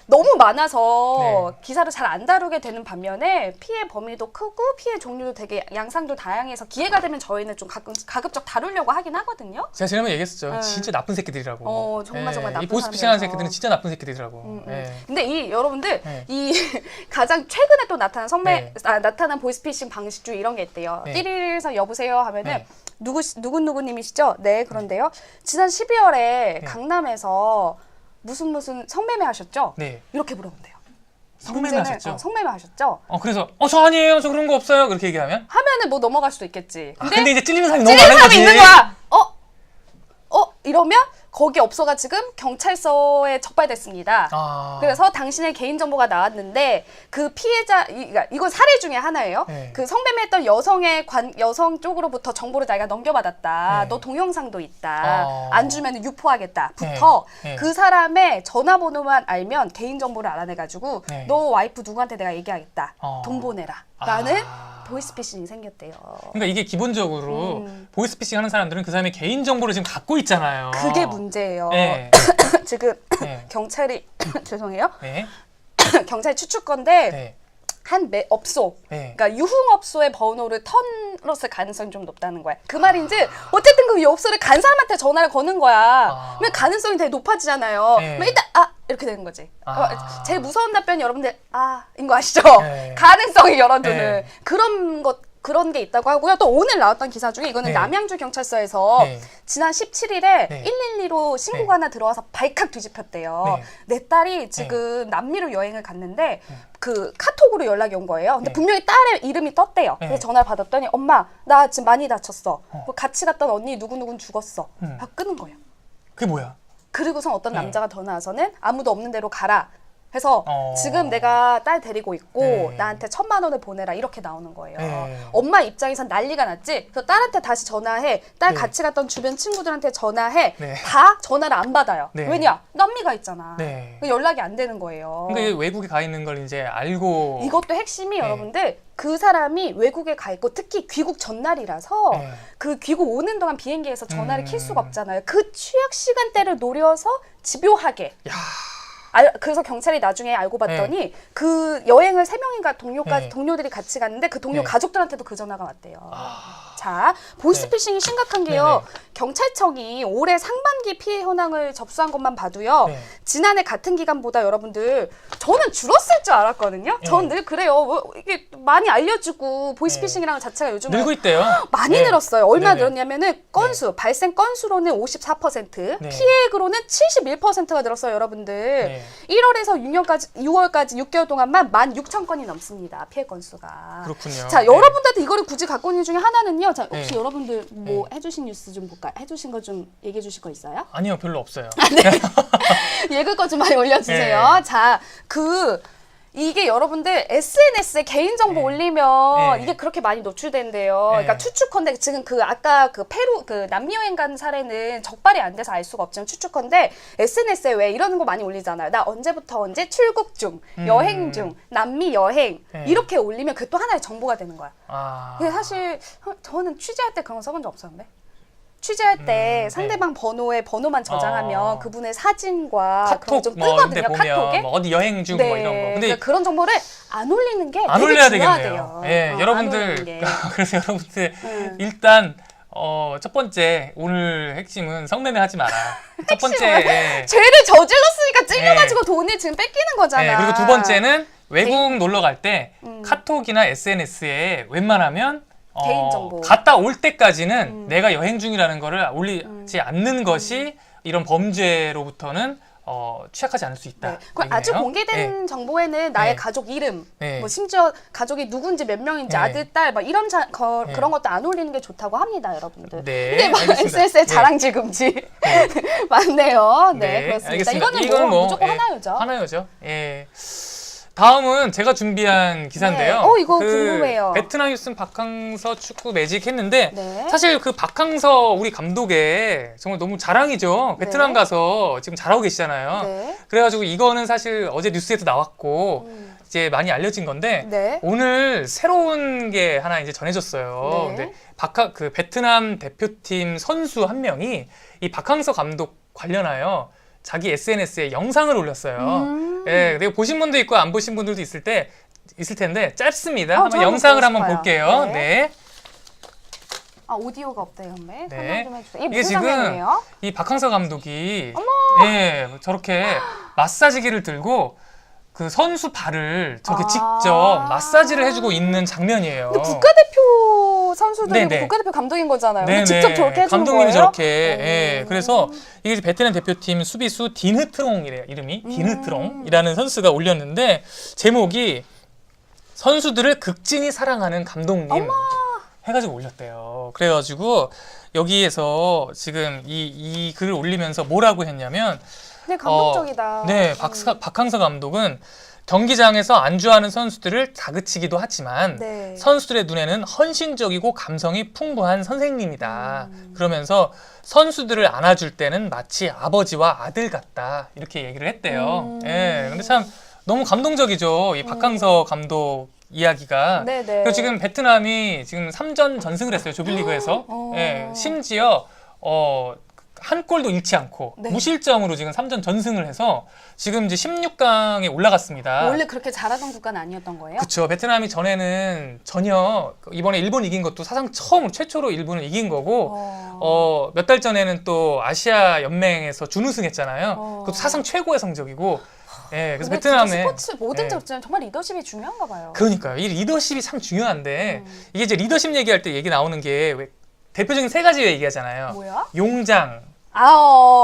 너무 많아서 네. 기사를 잘 안 다루게 되는 반면에 피해 범위도 크고 피해 종류도 되게 양상도 다양해서 기회가 되면 저희는 좀 가급적 다루려고 하긴 하거든요. 제가 지난번에 얘기했었죠. 네. 진짜 나쁜 새끼들이라고. 정말 나쁜 이 보이스피싱하는 사람이라서. 새끼들은 진짜 나쁜 새끼들이라고. 근데 이 여러분들 네. 이 가장 최근에 또 나타난 네. 나타난 보이스피싱 방식 중에 이런 게 있대요. 네. 111에서 여보세요 하면은 네. 누구님이시죠? 네, 그런데요. 지난 12월에 강남에서 무슨 성매매 하셨죠? 네. 이렇게 물어본대요. 성매매 하셨죠? 성매매 하셨죠? 그래서 저 아니에요. 저 그런 거 없어요. 그렇게 얘기하면. 하면은 뭐 넘어갈 수도 있겠지. 근데 이제 찔리는 사람이 너무 찔리는 많은 사람이 거지. 있는 거야. 이러면 거기 업소가 지금 경찰서에 적발됐습니다. 그래서 당신의 개인정보가 나왔는데 그 피해자, 이건 사례 중에 하나예요. 네. 그 성매매했던 여성 쪽으로부터 정보를 자기가 넘겨받았다. 네. 너 동영상도 있다. 안 주면 유포하겠다. 네. 부터 네. 그 사람의 전화번호만 알면 개인정보를 알아내가지고 네. 너 와이프 누구한테 내가 얘기하겠다. 돈 보내라. 라는 아. 보이스피싱이 생겼대요. 그러니까 이게 기본적으로 보이스피싱 하는 사람들은 그 사람의 개인 정보를 지금 갖고 있잖아요. 그게 문제예요. 네. 지금 네. 경찰이 죄송해요. 네. 경찰이 추측 건데 네. 한 업소, 네. 그러니까 유흥업소의 번호를 털었을 가능성이 좀 높다는 거야. 그 말인지 어쨌든 그 업소를 간 사람한테 전화를 거는 거야. 그러면 가능성이 되게 높아지잖아요. 네. 그럼 일단 이렇게 되는 거지. 제일 무서운 답변이 여러분들 인 거 아시죠? 네. 가능성이 열어두는 네. 그런 게 있다고 하고요. 또 오늘 나왔던 기사 중에 이거는 네. 남양주 경찰서에서 네. 지난 17일에 네. 112로 신고가 하나 들어와서 발칵 뒤집혔대요. 네. 내 딸이 지금 남미로 여행을 갔는데 그 카톡으로 연락이 온 거예요. 근데 분명히 딸의 이름이 떴대요. 네. 그래서 전화를 받았더니 엄마 나 지금 많이 다쳤어. 같이 갔던 언니 누구누군 죽었어. 끊은 거예요. 그게 뭐야? 그리고선 어떤 남자가 더 나와서는 아무도 없는 데로 가라 그래서 지금 내가 딸 데리고 있고 네. 나한테 1,000만 원을 보내라 이렇게 나오는 거예요. 네. 엄마 입장에선 난리가 났지. 그래서 딸한테 다시 전화해. 딸 네. 같이 갔던 주변 친구들한테 전화해. 네. 다 전화를 안 받아요. 네. 왜냐? 남미가 있잖아. 네. 연락이 안 되는 거예요. 그러니까 외국에 가 있는 걸 이제 알고 이것도 핵심이 네. 여러분들 그 사람이 외국에 가 있고 특히 귀국 전날이라서 네. 그 귀국 오는 동안 비행기에서 전화를 킬 수가 없잖아요. 그 취약 시간대를 노려서 집요하게. 야. 그래서 경찰이 나중에 알고 봤더니 그 여행을 3명인가 네. 동료들이 같이 갔는데 그 동료 네. 가족들한테도 그 전화가 왔대요. 아. 자, 보이스피싱이 심각한 게요. 네네. 경찰청이 올해 상반기 피해 현황을 접수한 것만 봐도요. 네. 지난해 같은 기간보다 여러분들 저는 줄었을 줄 알았거든요. 저는 늘 그래요. 이게 많이 알려주고 보이스피싱이라는 자체가 요즘 늘고 있대요. 많이 네. 늘었어요. 얼마나 네네. 늘었냐면은 건수, 발생 건수로는 54%, 네. 피해액으로는 71%가 늘었어요, 여러분들. 네. 1월에서 6월까지 6개월 동안만 16,000건이 넘습니다. 피해 건수가. 그렇군요. 자, 네. 여러분들한테 이거를 굳이 갖고 있는 중에 하나는요. 자, 혹시 네. 여러분들 뭐 해주신 뉴스 좀 볼까요? 해주신 거 좀 얘기해 주실 거 있어요? 아니요, 별로 없어요. 읽을 거 좀 많이 올려주세요. 네. 자, 이게 여러분들 SNS에 개인정보 네. 올리면 네. 이게 그렇게 많이 노출된대요. 네. 그러니까 추측컨대 지금 아까 페루 남미 여행 간 사례는 적발이 안 돼서 알 수가 없지만 추측컨대 SNS에 왜 이러는 거 많이 올리잖아요. 나 언제부터 언제 출국 중, 여행 중, 남미 여행 네. 이렇게 올리면 그게 또 하나의 정보가 되는 거야. 아. 근데 사실 저는 취재할 때 그런 거 써본 적 없었는데. 취재할 때 상대방 번호만 저장하면 그분의 사진과 그런 카톡 거 좀 뭐 이런 데 뜨거든요. 보면 카톡에. 뭐 어디 여행 중 뭐 이런 거. 근데 그러니까 그런 정보를 안 올리는 게 안 되게 올려야 중요하대요. 되겠네요. 예, 안 올리는 여러분들 게. 그래서 여러분들 일단 첫 번째 오늘 핵심은 성매매 하지 마라. 첫 번째. 죄를 저질렀으니까 찔려가지고 돈을 지금 뺏기는 거잖아. 네, 그리고 두 번째는 외국 놀러 갈 때 카톡이나 SNS에 웬만하면 개인정보. 갔다 올 때까지는 내가 여행 중이라는 거를 올리지 않는 것이 이런 범죄로부터는 취약하지 않을 수 있다. 네. 그럼 아주 얘기네요. 공개된 정보에는 나의 네. 가족 이름, 네. 뭐 심지어 가족이 누군지 몇 명인지 네. 아들, 딸, 막 이런 네. 그런 것도 안 올리는 게 좋다고 합니다, 여러분들. 네, 근데 막 알겠습니다. SNS에 네. 자랑질 금지 맞네요. 네, 그렇습니다. 알겠습니다. 이거는 뭐 무조건 예, 하나요죠. 하나요죠. 예. 다음은 제가 준비한 기사인데요. 네. 이거 궁금해요. 베트남 휴슨 박항서 축구 매직했는데 네. 사실 그 박항서 우리 감독의 정말 너무 자랑이죠. 베트남 네. 가서 지금 잘하고 계시잖아요. 네. 그래가지고 이거는 사실 어제 뉴스에도 나왔고 이제 많이 알려진 건데 네. 오늘 새로운 게 하나 이제 전해졌어요. 네. 근데 그 베트남 대표팀 선수 한 명이 이 박항서 감독 관련하여 자기 SNS에 영상을 올렸어요. 예, 내가 보신 분도 있고 안 보신 분들도 있을 텐데 짧습니다. 한번 저는 영상을 보고 한번 싶어요. 볼게요. 네. 네. 아, 오디오가 없대요, 선배. 네. 설명 좀 해주세요. 이게 이게 무슨 지금 장면이에요? 이 박항서 감독이 예, 저렇게 마사지기를 들고 그 선수 발을 저렇게 직접 마사지를 해주고 있는 장면이에요. 근데 국가대표 선수들이 네네. 국가대표 감독인 거잖아요. 근데 네네. 직접 저렇게 해주는 감독님이 거예요? 저렇게 예, 그래서 이게 베트남 대표팀 수비수 디느트롱이래요. 이름이 디느트롱이라는 선수가 올렸는데 제목이 선수들을 극진히 사랑하는 감독님 해가지고 올렸대요. 그래가지고 여기에서 지금 이 글을 올리면서 뭐라고 했냐면 네, 감동적이다. 네, 박항서 감독은 경기장에서 안주하는 선수들을 다그치기도 하지만 네. 선수들의 눈에는 헌신적이고 감성이 풍부한 선생님이다. 그러면서 선수들을 안아줄 때는 마치 아버지와 아들 같다. 이렇게 얘기를 했대요. 예, 근데 참 너무 감동적이죠. 이 박항서 감독 이야기가. 네네. 그리고 지금 베트남이 지금 3전 전승을 했어요. 조빌리그에서. 예, 심지어 한 골도 잃지 않고 네. 무실점으로 지금 3전 전승을 해서 지금 이제 16강에 올라갔습니다. 원래 그렇게 잘하던 국가는 아니었던 거예요? 그렇죠. 베트남이 전에는 전혀 이번에 일본 이긴 것도 사상 최초로 일본을 이긴 거고 몇 달 전에는 또 아시아 연맹에서 준우승했잖아요. 그것도 사상 최고의 성적이고. 예, 그래서 근데 베트남에 진짜 스포츠 모든 예. 적지는 정말 리더십이 중요한가 봐요. 그러니까요. 이 리더십이 참 중요한데 이게 이제 리더십 얘기할 때 얘기 나오는 게 왜 대표적인 세 가지 얘기하잖아요. 뭐야? 용장,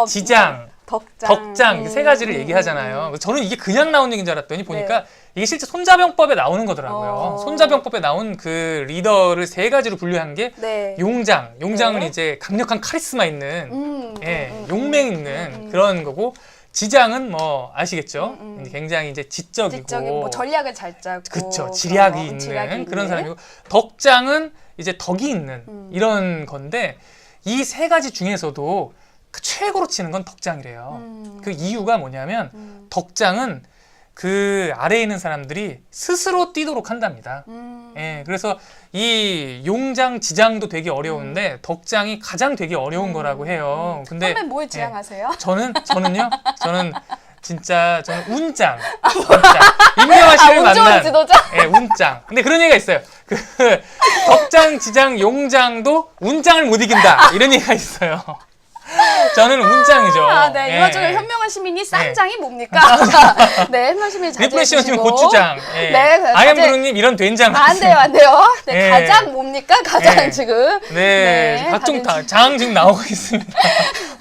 지장, 덕장 이세 가지를 얘기하잖아요. 그래서 저는 이게 그냥 나온 얘기인 줄 알았더니 보니까 이게 실제 손자병법에 나오는 거더라고요. 손자병법에 나온 그 리더를 세 가지로 분류한 게 네. 용장은 네. 이제 강력한 카리스마 있는 예, 용맹 있는 그런 거고 지장은 뭐 아시겠죠? 굉장히 이제 지적이고, 직접이 뭐 전략을 잘 짜고, 그쵸, 지략이 그런 있는 지략이 그런 있는. 사람이고, 덕장은 이제 덕이 있는 이런 건데, 이 세 가지 중에서도 그 최고로 치는 건 덕장이래요. 그 이유가 뭐냐면 덕장은 그 아래에 있는 사람들이 스스로 뛰도록 한답니다. 예, 그래서 이 용장, 지장도 되게 어려운데 덕장이 가장 되게 어려운 거라고 해요. 근데 선배 뭐에 예, 지향하세요? 저는요. 저는 진짜 저는 운장. 임명아 씨를 운 좋은 만난 지도자? 예, 운장. 근데 그런 얘기가 있어요. 그 덕장, 지장, 용장도 운장을 못 이긴다. 이런 얘기가 있어요. 저는 운장이죠. 아, 네. 이 예, 와중에 예. 현명한 시민이 쌍장이 뭡니까? 네, 현명한 시민이 리프레시먼님 자제해주시고. 고추장. 예. 네, 아이엠브루님 이런 된장. 안 돼요, 안 돼요. 네, 예. 가장 뭡니까? 가장 예. 지금. 네, 각종 가장 장 지금 나오고 있습니다.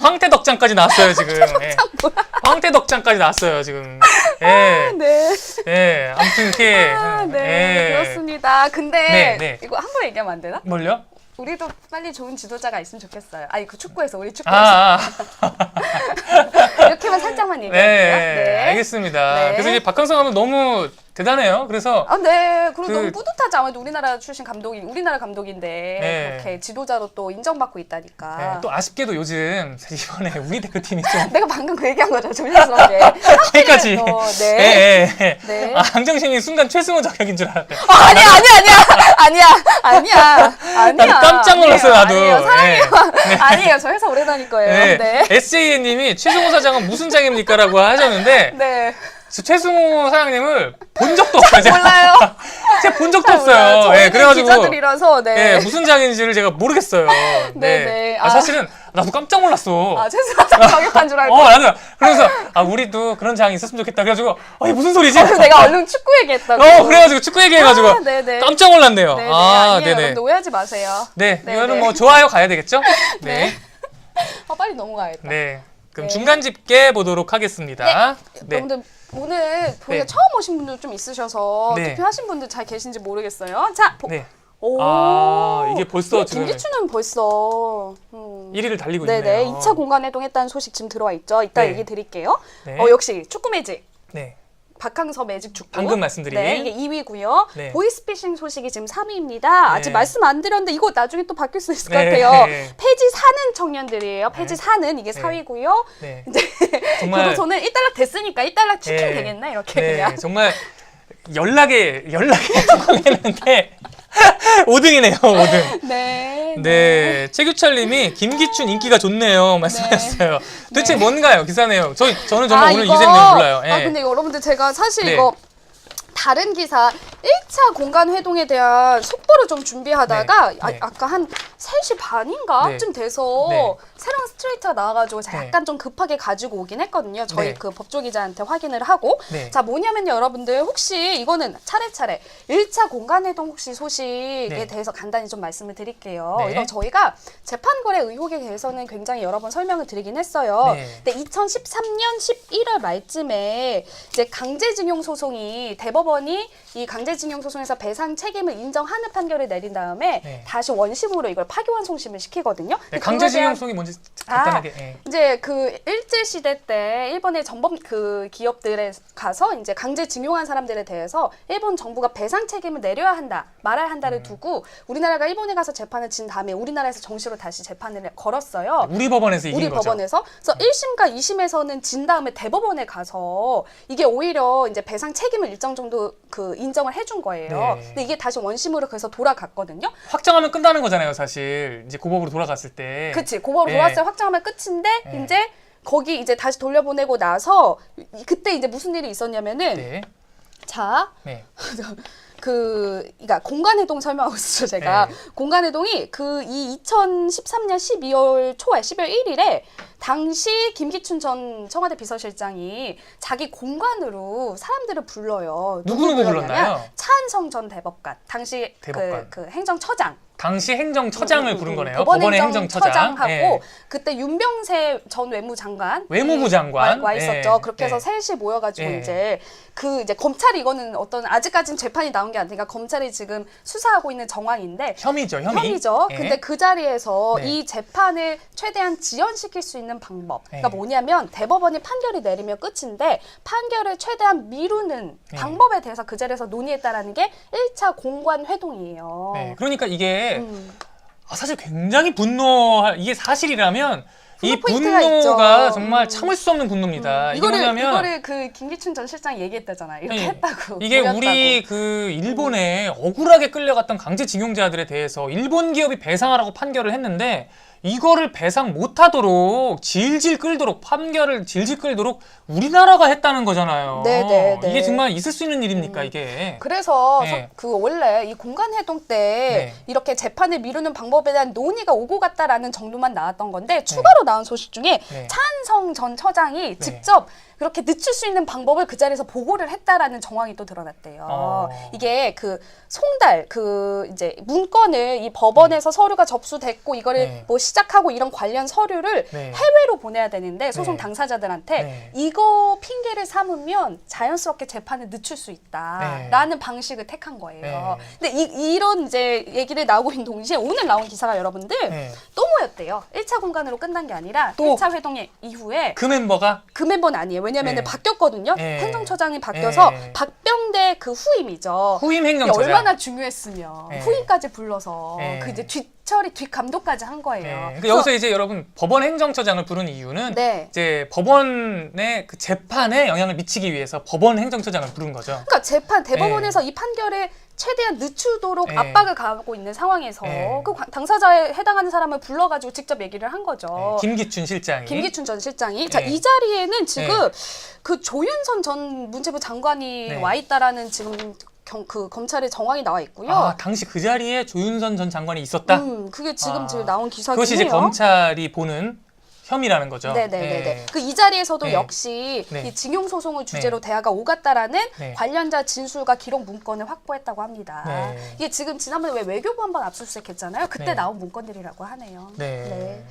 황태덕장까지 나왔어요 지금. 예. 황태덕장까지 나왔어요 지금. 예, 네. 예, 아무튼 이렇게. 아, 네, 예. 그렇습니다. 근데 네, 네. 이거 한 번 얘기하면 안 되나? 뭘요? 우리도 빨리 좋은 지도자가 있으면 좋겠어요. 아니, 그 축구에서, 우리 축구에서. 아, 이렇게만 살짝만 얘기할게요. 네, 알겠습니다. 네. 그래서 이제 박항서 감독 너무 대단해요. 그래서 아, 네. 그리고 그- 너무 뿌듯하지. 아무래도 우리나라 출신 감독이, 우리나라 감독인데 네. 그렇게 지도자로 또 인정받고 있다니까. 네, 또 아쉽게도 요즘 이번에 우리 대표팀이 좀 내가 방금 그 얘기한 거죠. 조심스럽게. 거기까지. 또, 예, 네. 예, 예. 네. 아, 강정신이 순간 최승호 저격인 줄 알았어요. 아니야. 나도 깜짝 놀랐어요, 나도. 아니에요. 사랑해요. 네. 아니에요. 저 회사 오래 다닐 거예요. 네. 네. SJ님이 최승호 사장은 무슨 장입니까라고 하셨는데 네. 최승호 사장님을 본 적도 없어요. 제가. 몰라요. 제가 본 적도 몰라요. 없어요. 저희는 예, 그래가지고 기자들이라서 네. 예, 무슨 장인지를 제가 모르겠어요. 네. 네. 아, 사실은 나도 깜짝 놀랐어. 아, 최승환 저격한 줄 알고. 나도 그래서 우리도 그런 장이 있었으면 좋겠다. 그래가지고 이게 무슨 소리지? 그래서 내가 얼른 축구 얘기했다고. 그래가지고 축구 얘기해가지고 아, 네네. 깜짝 놀랐네요. 네네. 아, 아니에요. 네네. 여러분들 오해하지 마세요. 네, 네네. 이거는 뭐 좋아요 가야 되겠죠? 네. 빨리 넘어가야겠다. 네. 그럼 네. 중간 집계 보도록 하겠습니다. 네. 여러분들 오늘 보니까 네. 처음 오신 분들 좀 있으셔서 네. 투표하신 분들 잘 계신지 모르겠어요. 자, 네. 오. 아, 이게 벌써 지금 김기춘은 벌써 1위를 달리고 네네. 있네요. 2차 공간 해동했다는 소식 지금 들어와 있죠. 이따 네. 얘기 드릴게요. 네. 역시 축구 매직. 네. 박항서 매직 축구. 방금 말씀드린. 네, 이게 2위고요. 네. 보이스피싱 소식이 지금 3위입니다. 아직 말씀 안 드렸는데 이거 나중에 또 바뀔 수 있을 것 네. 같아요. 폐지 사는 청년들이에요. 폐지 네. 사는 이게 네. 4위고요. 네. 저도 저는 1달러 됐으니까 1달러 치킨 네. 되겠나 이렇게 네, 그냥. 정말 연락에 성공했는데 5등이네요. 5등. 네. 네, 최규철님이 김기춘 인기가 좋네요 말씀하셨어요. 도대체 뭔가요 기사 내용? 저는 정말 오늘 이 기사 내용 몰라요. 예. 아 근데 여러분들 제가 사실 네. 이거 다른 기사 1차 공간 회동에 대한 속보를 좀 준비하다가 네. 네. 아까 한 3시 반인가 네. 쯤 돼서 네. 새로운 스트레이트가 나와가지고 제가 네. 약간 좀 급하게 가지고 오긴 했거든요. 저희 네. 그 법조기자한테 확인을 하고 네. 자 뭐냐면요 여러분들 혹시 이거는 차례차례 1차 공간 회동 혹시 소식에 네. 대해서 간단히 좀 말씀을 드릴게요. 네. 이건 저희가 재판거래 의혹에 대해서는 굉장히 여러 번 설명을 드리긴 했어요. 네. 근데 2013년 11월 말쯤에 이제 강제징용 소송이 대법원이 이 강제징용 소송에서 배상 책임을 인정하는 판결을 내린 다음에 네. 다시 원심으로 이걸 파기환송심을 시키거든요. 네, 근데 강제징용 그거에 대한 소송이 뭔지 간단하게. 예. 이제 그 일제 시대 때 일본의 전범 그 기업들에 가서 이제 강제징용한 사람들에 대해서 일본 정부가 배상 책임을 내려야 한다, 말아야 한다를 두고 우리나라가 일본에 가서 재판을 진 다음에 우리나라에서 정식으로 다시 재판을 걸었어요. 우리 법원에서 이긴 우리 거죠. 법원에서. 그래서 1심과 2심에서는 진 다음에 대법원에 가서 이게 오히려 이제 배상 책임을 일정 정도 그 인정을 해준 거예요. 네. 근데 이게 다시 원심으로 그래서 돌아갔거든요. 확정하면 끝나는 거잖아요, 사실. 이제 고법으로 돌아갔을 때. 그치. 고법으로 네. 돌아왔어요. 확정하면 끝인데 이제 거기 이제 다시 돌려보내고 나서 그때 이제 무슨 일이 있었냐면은 네. 자, 네. 그러니까 공간해동 설명하고 있었죠 제가. 네. 공간해동이 그 이 2013년 12월 초에 12월 1일에 당시 김기춘 전 청와대 비서실장이 자기 공간으로 사람들을 불러요. 누구 불렀냐면 불렀나요? 차한성 전 대법관, 당시 대법관. 그 행정처장. 당시 행정처장을 부른 거네요. 법원의 행정처장. 행정처장하고 예. 그때 윤병세 전 외무장관 외무부 장관 와 있었죠. 예. 그렇게 해서 예. 셋이 모여가지고 예. 이제 검찰이 이거는 어떤 아직까지는 재판이 나온 게 아니니까 검찰이 지금 수사하고 있는 정황인데 혐의죠. 혐의죠. 예. 근데 그 자리에서 네. 이 재판을 최대한 지연시킬 수 있는 방법. 그러니까 네. 뭐냐면 대법원이 판결이 내리면 끝인데 판결을 최대한 미루는 네. 방법에 대해서 그 자리에서 논의했다라는 게 1차 공관 회동이에요. 네. 그러니까 이게 음. 사실 굉장히 이게 사실이라면 이 포인트가 분노가 있죠. 정말 참을 수 없는 분노입니다. 이게 뭐냐면 이거를 그 김기춘 전 실장이 얘기했다잖아요. 이렇게 네. 했다고. 이게 모였다고. 우리 그 일본에 억울하게 끌려갔던 강제징용자들에 대해서 일본 기업이 배상하라고 판결을 했는데 이거를 배상 못하도록 질질 끌도록 판결을 질질 끌도록 우리나라가 했다는 거잖아요. 네. 이게 정말 있을 수 있는 일입니까 이게? 그래서 네. 그 원래 이 공간회동 때 네. 이렇게 재판을 미루는 방법에 대한 논의가 오고 갔다라는 정도만 나왔던 건데 추가로 나온 소식 중에 네. 차한성 전 처장이 직접 그렇게 늦출 수 있는 방법을 그 자리에서 보고를 했다라는 정황이 또 드러났대요. 이게 그 송달 그 이제 문건을 이 법원에서 서류가 접수됐고 이거를 네. 뭐 시작하고 이런 관련 서류를 네. 해외로 보내야 되는데 소송 네. 당사자들한테 네. 이거 핑계를 삼으면 자연스럽게 재판을 늦출 수 있다라는 방식을 택한 거예요. 네. 근데 이런 이제 얘기를 나오고 있는 동시에 오늘 나온 기사가 여러분들 네. 또 모였대요. 1차 공간으로 끝난 게 아니라 또? 1차 회동 이후에 그 멤버가 그 멤버는 아니에요. 왜냐면 네. 바뀌었거든요. 네. 행정처장이 바뀌어서 네. 박병대 그 후임이죠. 후임 이게 행정처장. 얼마나 중요했으면 네. 후임까지 불러서 네. 그 이제 뒷감독까지 한 거예요. 네. 그러니까 여기서 이제 여러분 법원 행정처장을 부른 이유는 네. 이제 법원의 그 재판에 영향을 미치기 위해서 법원 행정처장을 부른 거죠. 그러니까 대법원에서 이 판결을 최대한 늦추도록 네. 압박을 가하고 있는 상황에서 네. 그 당사자에 해당하는 사람을 불러가지고 직접 얘기를 한 거죠. 김기춘 실장이. 김기춘 전 실장이. 자, 네. 이 자리에는 지금 그 조윤선 전 문체부 장관이 네. 와 있다라는 지금 그 검찰의 정황이 나와 있고요. 아, 당시 그 자리에 조윤선 전 장관이 있었다. 그게 지금 아. 지금 나온 기사긴 그것이 이제 해요. 검찰이 보는 혐의라는 거죠. 네네네네. 네. 그 이 자리에서도 네. 역시 네. 이 징용 소송을 주제로 대화가 오갔다라는 네. 관련자 진술과 기록 문건을 확보했다고 합니다. 네. 이게 지금 지난번에 왜 외교부 한번 압수수색했잖아요. 그때 네. 나온 문건들이라고 하네요. 네.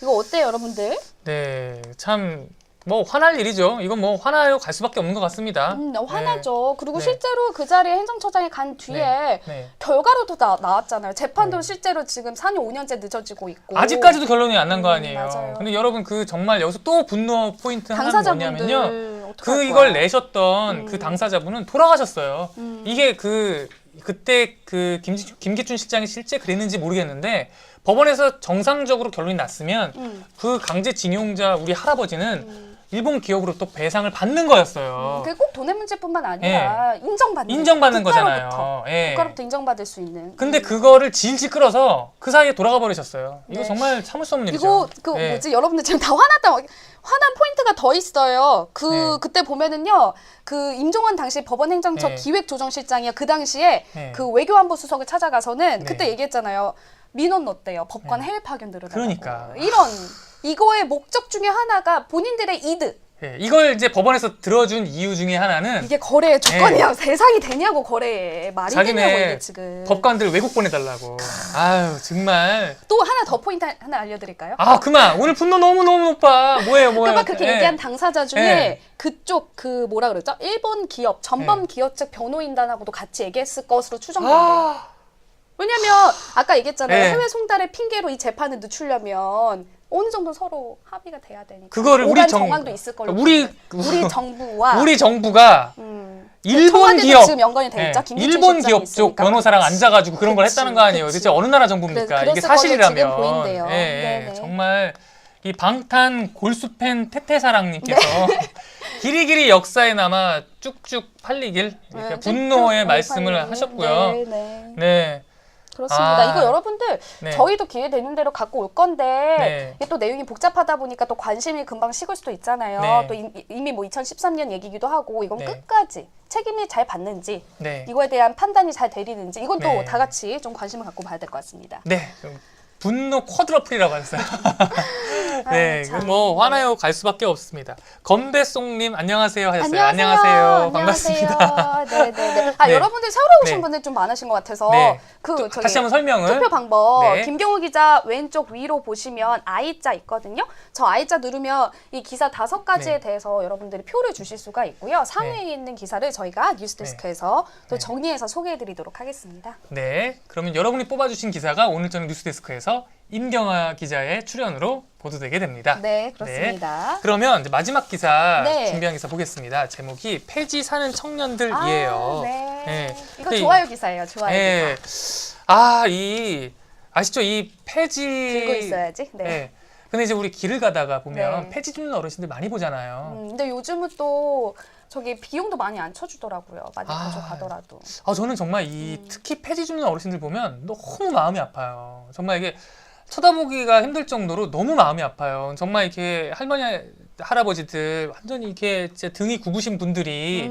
이거 어때요, 여러분들? 네. 참 뭐 화날 일이죠. 이건 뭐 화나요 갈 수밖에 없는 것 같습니다. 화나죠. 그리고 네. 실제로 그 자리에 행정처장이 간 뒤에 네. 결과로도 나왔잖아요. 재판도 실제로 지금 4년, 5년째 늦어지고 있고. 아직까지도 결론이 안 난 거 아니에요. 맞아요. 근데 여러분 그 정말 여기서 또 분노 포인트 하나는 당사자분들 뭐냐면요. 어떡할 그 이걸 거야? 내셨던 그 당사자분은 돌아가셨어요. 이게 그때 그 김기춘 실장이 실제 그랬는지 모르겠는데 법원에서 정상적으로 결론이 났으면 그 강제징용자 우리 할아버지는 일본 기업으로 또 배상을 받는 거였어요. 그게 꼭 돈의 문제뿐만 아니라 인정받는 국가로부터, 거잖아요. 예. 국가로부터 인정받을 수 있는. 근데 그거를 질질 끌어서 그 사이에 돌아가 버리셨어요. 이거 네. 정말 참을 수 없는 일이죠. 이거 예. 뭐지? 여러분들 지금 다 화난 포인트가 더 있어요. 네. 그때 보면은요. 그 임종원 당시 법원행정처 네. 기획조정실장이요. 그 당시에 네. 그 외교안보 수석을 찾아가서는 네. 그때 얘기했잖아요. 민원 넣었대요. 법관 해외 파견 늘어나고. 그러니까. 이거의 목적 중에 하나가 본인들의 이득. 예. 이걸 이제 법원에서 들어준 이유 중에 하나는 이게 거래의 조건이야. 세상이 되냐고 거래에. 말이 되냐고 이게 자기네 지금. 법관들 외국 보내달라고. 아유 정말. 또 하나 더 포인트 하나 알려드릴까요? 아 그만. 오늘 분노 너무 높아. 뭐예요. 그러니까 그렇게 예. 얘기한 당사자 중에 예. 그쪽 그 뭐라 그러죠? 일본 기업 전범 기업 측 변호인단하고도 같이 얘기했을 것으로 추정된대요. 아, 왜냐면 아까 얘기했잖아요. 예. 해외 송달의 핑계로 이 재판을 늦추려면 어느 정도 서로 합의가 돼야 되니까. 그거를 우리 오간 정- 정황도 있을 걸로. 우리- 우리 정부와 우리 정부가 일본 청와대도 기업, 지금 연관이 돼 있죠. 김기춘 일본 실장이 기업 쪽 있으니까. 변호사랑 앉아가지고 그런 걸 그치, 했다는 거 아니에요. 그치. 대체 어느 나라 정부입니까? 그래, 이게 그랬을 걸로 사실이라면. 지금 보인대요. 예, 예. 네네. 정말 이 방탄 골수팬 태태사랑님께서 네. 길이길이 역사에 남아 쭉쭉 팔리길 이렇게 네, 분노의 쭉쭉 말씀을 빨리. 하셨고요. 네, 네. 네. 그렇습니다. 아. 이거 여러분들 네. 저희도 기회 되는 대로 갖고 올 건데 네. 이게 또 내용이 복잡하다 보니까 또 관심이 금방 식을 수도 있잖아요. 네. 또 이미 뭐 2013년 얘기기도 하고 이건 네. 끝까지 책임이 잘 받는지 네. 이거에 대한 판단이 잘 내리는지 이건 또 네. 다 같이 좀 관심을 갖고 봐야 될 것 같습니다. 네. 분노 쿼드러플이라고 하셨어요. 네, 참. 뭐 화나요 갈 수밖에 없습니다. 건배송님 안녕하세요 하셨어요. 안녕하세요. 반갑습니다. 네네네. 네. 여러분들 새로 오신 네. 분들 좀 많으신 것 같아서 네. 저기 다시 한번 설명을. 투표 방법 네. 김경우 기자 왼쪽 위로 보시면 I자 있거든요. 저 I자 누르면 이 기사 5가지에 네. 대해서 여러분들이 표를 주실 수가 있고요. 상위에 있는 기사를 저희가 뉴스데스크에서 또 네. 정리해서 소개해드리도록 하겠습니다. 네, 그러면 여러분이 뽑아주신 기사가 오늘 저녁 뉴스데스크에서 임경아 기자의 출연으로 보도되게 됩니다. 네, 그렇습니다. 그러면 이제 마지막 기사 네. 준비한 기사 보겠습니다. 제목이 폐지 사는 청년들이에요. 네. 네. 이거 근데 좋아요 기사예요. 좋아요 네. 기사. 아시죠? 이 폐지 들고 있어야지. 네. 네. 근데 이제 우리 길을 가다가 보면 네. 폐지 줍는 어르신들 많이 보잖아요. 근데 요즘은 또 저기 비용도 많이 안 쳐주더라고요. 많이 아. 가져가더라도. 저는 정말 특히 폐지 줍는 어르신들 보면 너무 마음이 아파요. 정말 이게 쳐다보기가 힘들 정도로 너무 마음이 아파요. 정말 이렇게 할머니, 할아버지들 완전히 이렇게 진짜 등이 굽으신 분들이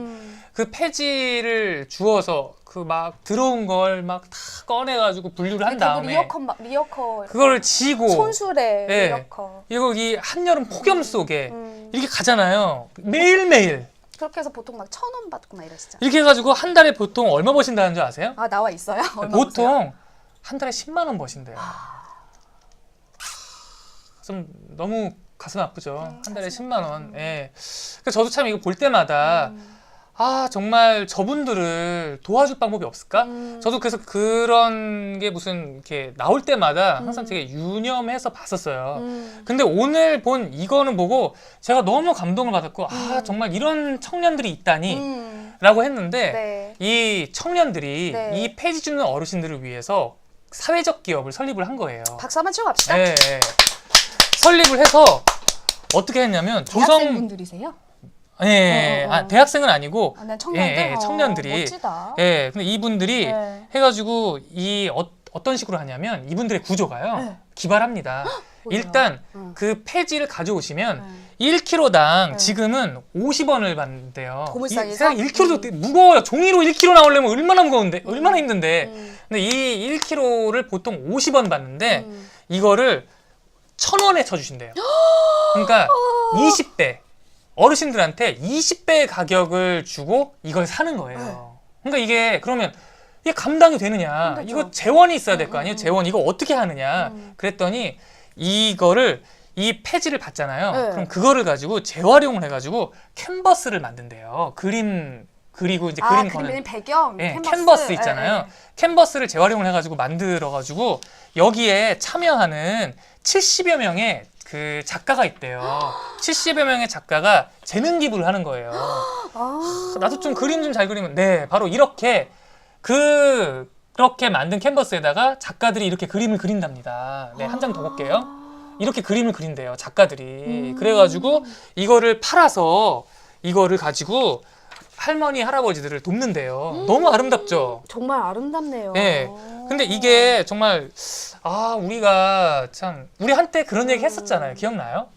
그 폐지를 주워서 그 막 들어온 걸 막 다 꺼내가지고 분류를 한 다음에 리어커 그거를 지고 손수레 네. 리어커. 이거 이 한여름 폭염 속에 이렇게 가잖아요. 매일매일. 그렇게 해서 보통 막 1,000원 받고 막 이러시잖아요. 이렇게 해가지고 한 달에 보통 얼마 버신다는 줄 아세요? 아 나와 있어요? 얼마 보통 보세요? 한 달에 10만 원 버신대요. 좀 너무 가슴 아프죠. 한 달에 10만 원. 예. 그래서 저도 참 이거 볼 때마다 정말 저분들을 도와줄 방법이 없을까? 저도 그래서 그런 게 무슨 이렇게 나올 때마다 항상 되게 유념해서 봤었어요. 근데 오늘 본 이거는 보고 제가 너무 감동을 받았고 정말 이런 청년들이 있다니 라고 했는데 네. 이 청년들이 네. 이 폐지 주는 어르신들을 위해서 사회적 기업을 설립을 한 거예요. 박수 한번 치고 갑시다. 네. 설립을 해서 어떻게 했냐면 대학생분들이세요? 대학생은 아니고 난 청년들? 청년들이 멋지다. 근데 이분들이 네. 해가지고 어떤 식으로 하냐면 이분들의 구조가요. 네. 기발합니다. 뭐예요? 일단 그 폐지를 가져오시면 1kg당 네. 지금은 50원을 받는데요. 고물상에서? 1kg도 무거워요. 종이로 1kg 나오려면 얼마나 무거운데, 얼마나 힘든데. 근데 이 1kg를 보통 50원 받는데 이거를 1,000원에 쳐주신대요. 그러니까 20배. 어르신들한테 20배의 가격을 주고 이걸 사는 거예요. 그러니까 이게 그러면 이게 감당이 되느냐? 힘들죠. 이거 재원이 있어야 될 거 아니에요? 재원 이거 어떻게 하느냐? 그랬더니 이거를 이 폐지를 받잖아요. 네. 그럼 그거를 가지고 재활용을 해가지고 캔버스를 만든대요. 그림 그리고 이제 그림 거는 그림 배경 캔버스 있잖아요. 캔버스를 재활용을 해가지고 만들어가지고 여기에 참여하는 70여 명의 그 작가가 있대요. 70여 명의 작가가 재능 기부를 하는 거예요. 나도 좀 그림 좀 잘 그리면 바로 이렇게 그렇게 만든 캔버스에다가 작가들이 이렇게 그림을 그린답니다. 한 장 더 볼게요. 이렇게 그림을 그린대요, 작가들이. 그래가지고 이거를 팔아서 이거를 가지고 할머니, 할아버지들을 돕는데요. 너무 아름답죠? 정말 아름답네요. 네. 근데 이게 정말 우리가 참 우리 한때 그런 얘기 했었잖아요. 기억나요?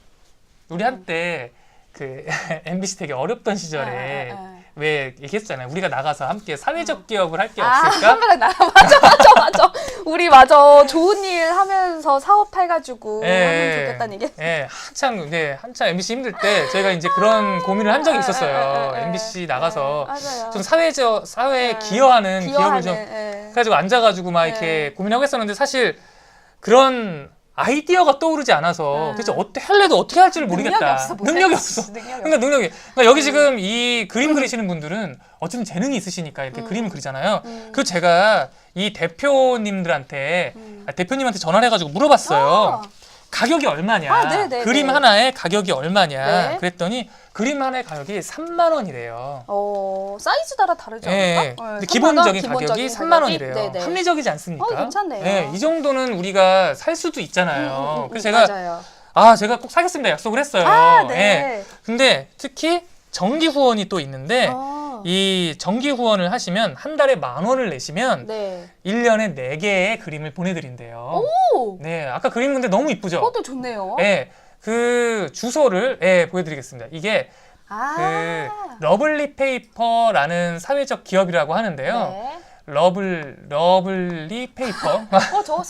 우리 한때 그 MBC 되게 어렵던 시절에 왜 얘기했잖아요. 우리가 나가서 함께 사회적 기업을 할 게 없을까? 한번에 맞아. 우리 좋은 일 하면서 사업해가지고 하면 좋겠다는 얘기. 한참 MBC 힘들 때 저희가 이제 그런 고민을 한 적이 있었어요. MBC 나가서 맞아요. 좀 사회에 기여하는 기업을 좀 해가지고 앉아가지고 막 이렇게 고민하고 했었는데 사실 그런 아이디어가 떠오르지 않아서 도대체 할래도 어떻게 할지를 모르겠다. 능력이 없어. 그러니까 여기 지금 이 그림 그리시는 분들은 어쨌든 재능이 있으시니까 이렇게 그림을 그리잖아요. 그래서 제가 이 대표님한테 전화를 해가지고 물어봤어요. 가격이 얼마냐? 그림 하나에 가격이 얼마냐? 그랬더니 그림 하나의 가격이 3만 원이래요. 사이즈 따라 다르지 않을까? 근데 기본적인 가격이 3만 원이래요. 네네. 합리적이지 않습니까? 괜찮네요. 이 정도는 우리가 살 수도 있잖아요. 그래서 맞아요. 제가 꼭 사겠습니다 약속을 했어요. 네. 근데 특히 정기 후원이 또 있는데 이 정기 후원을 하시면 한 달에 10,000원을 내시면 1년에 4개의 그림을 보내드린대요. 네, 아까 그림 근데 너무 이쁘죠? 그것도 좋네요. 네, 그 주소를 보여드리겠습니다. 이게 그 러블리 페이퍼라는 사회적 기업이라고 하는데요. 러블리 페이퍼. 저거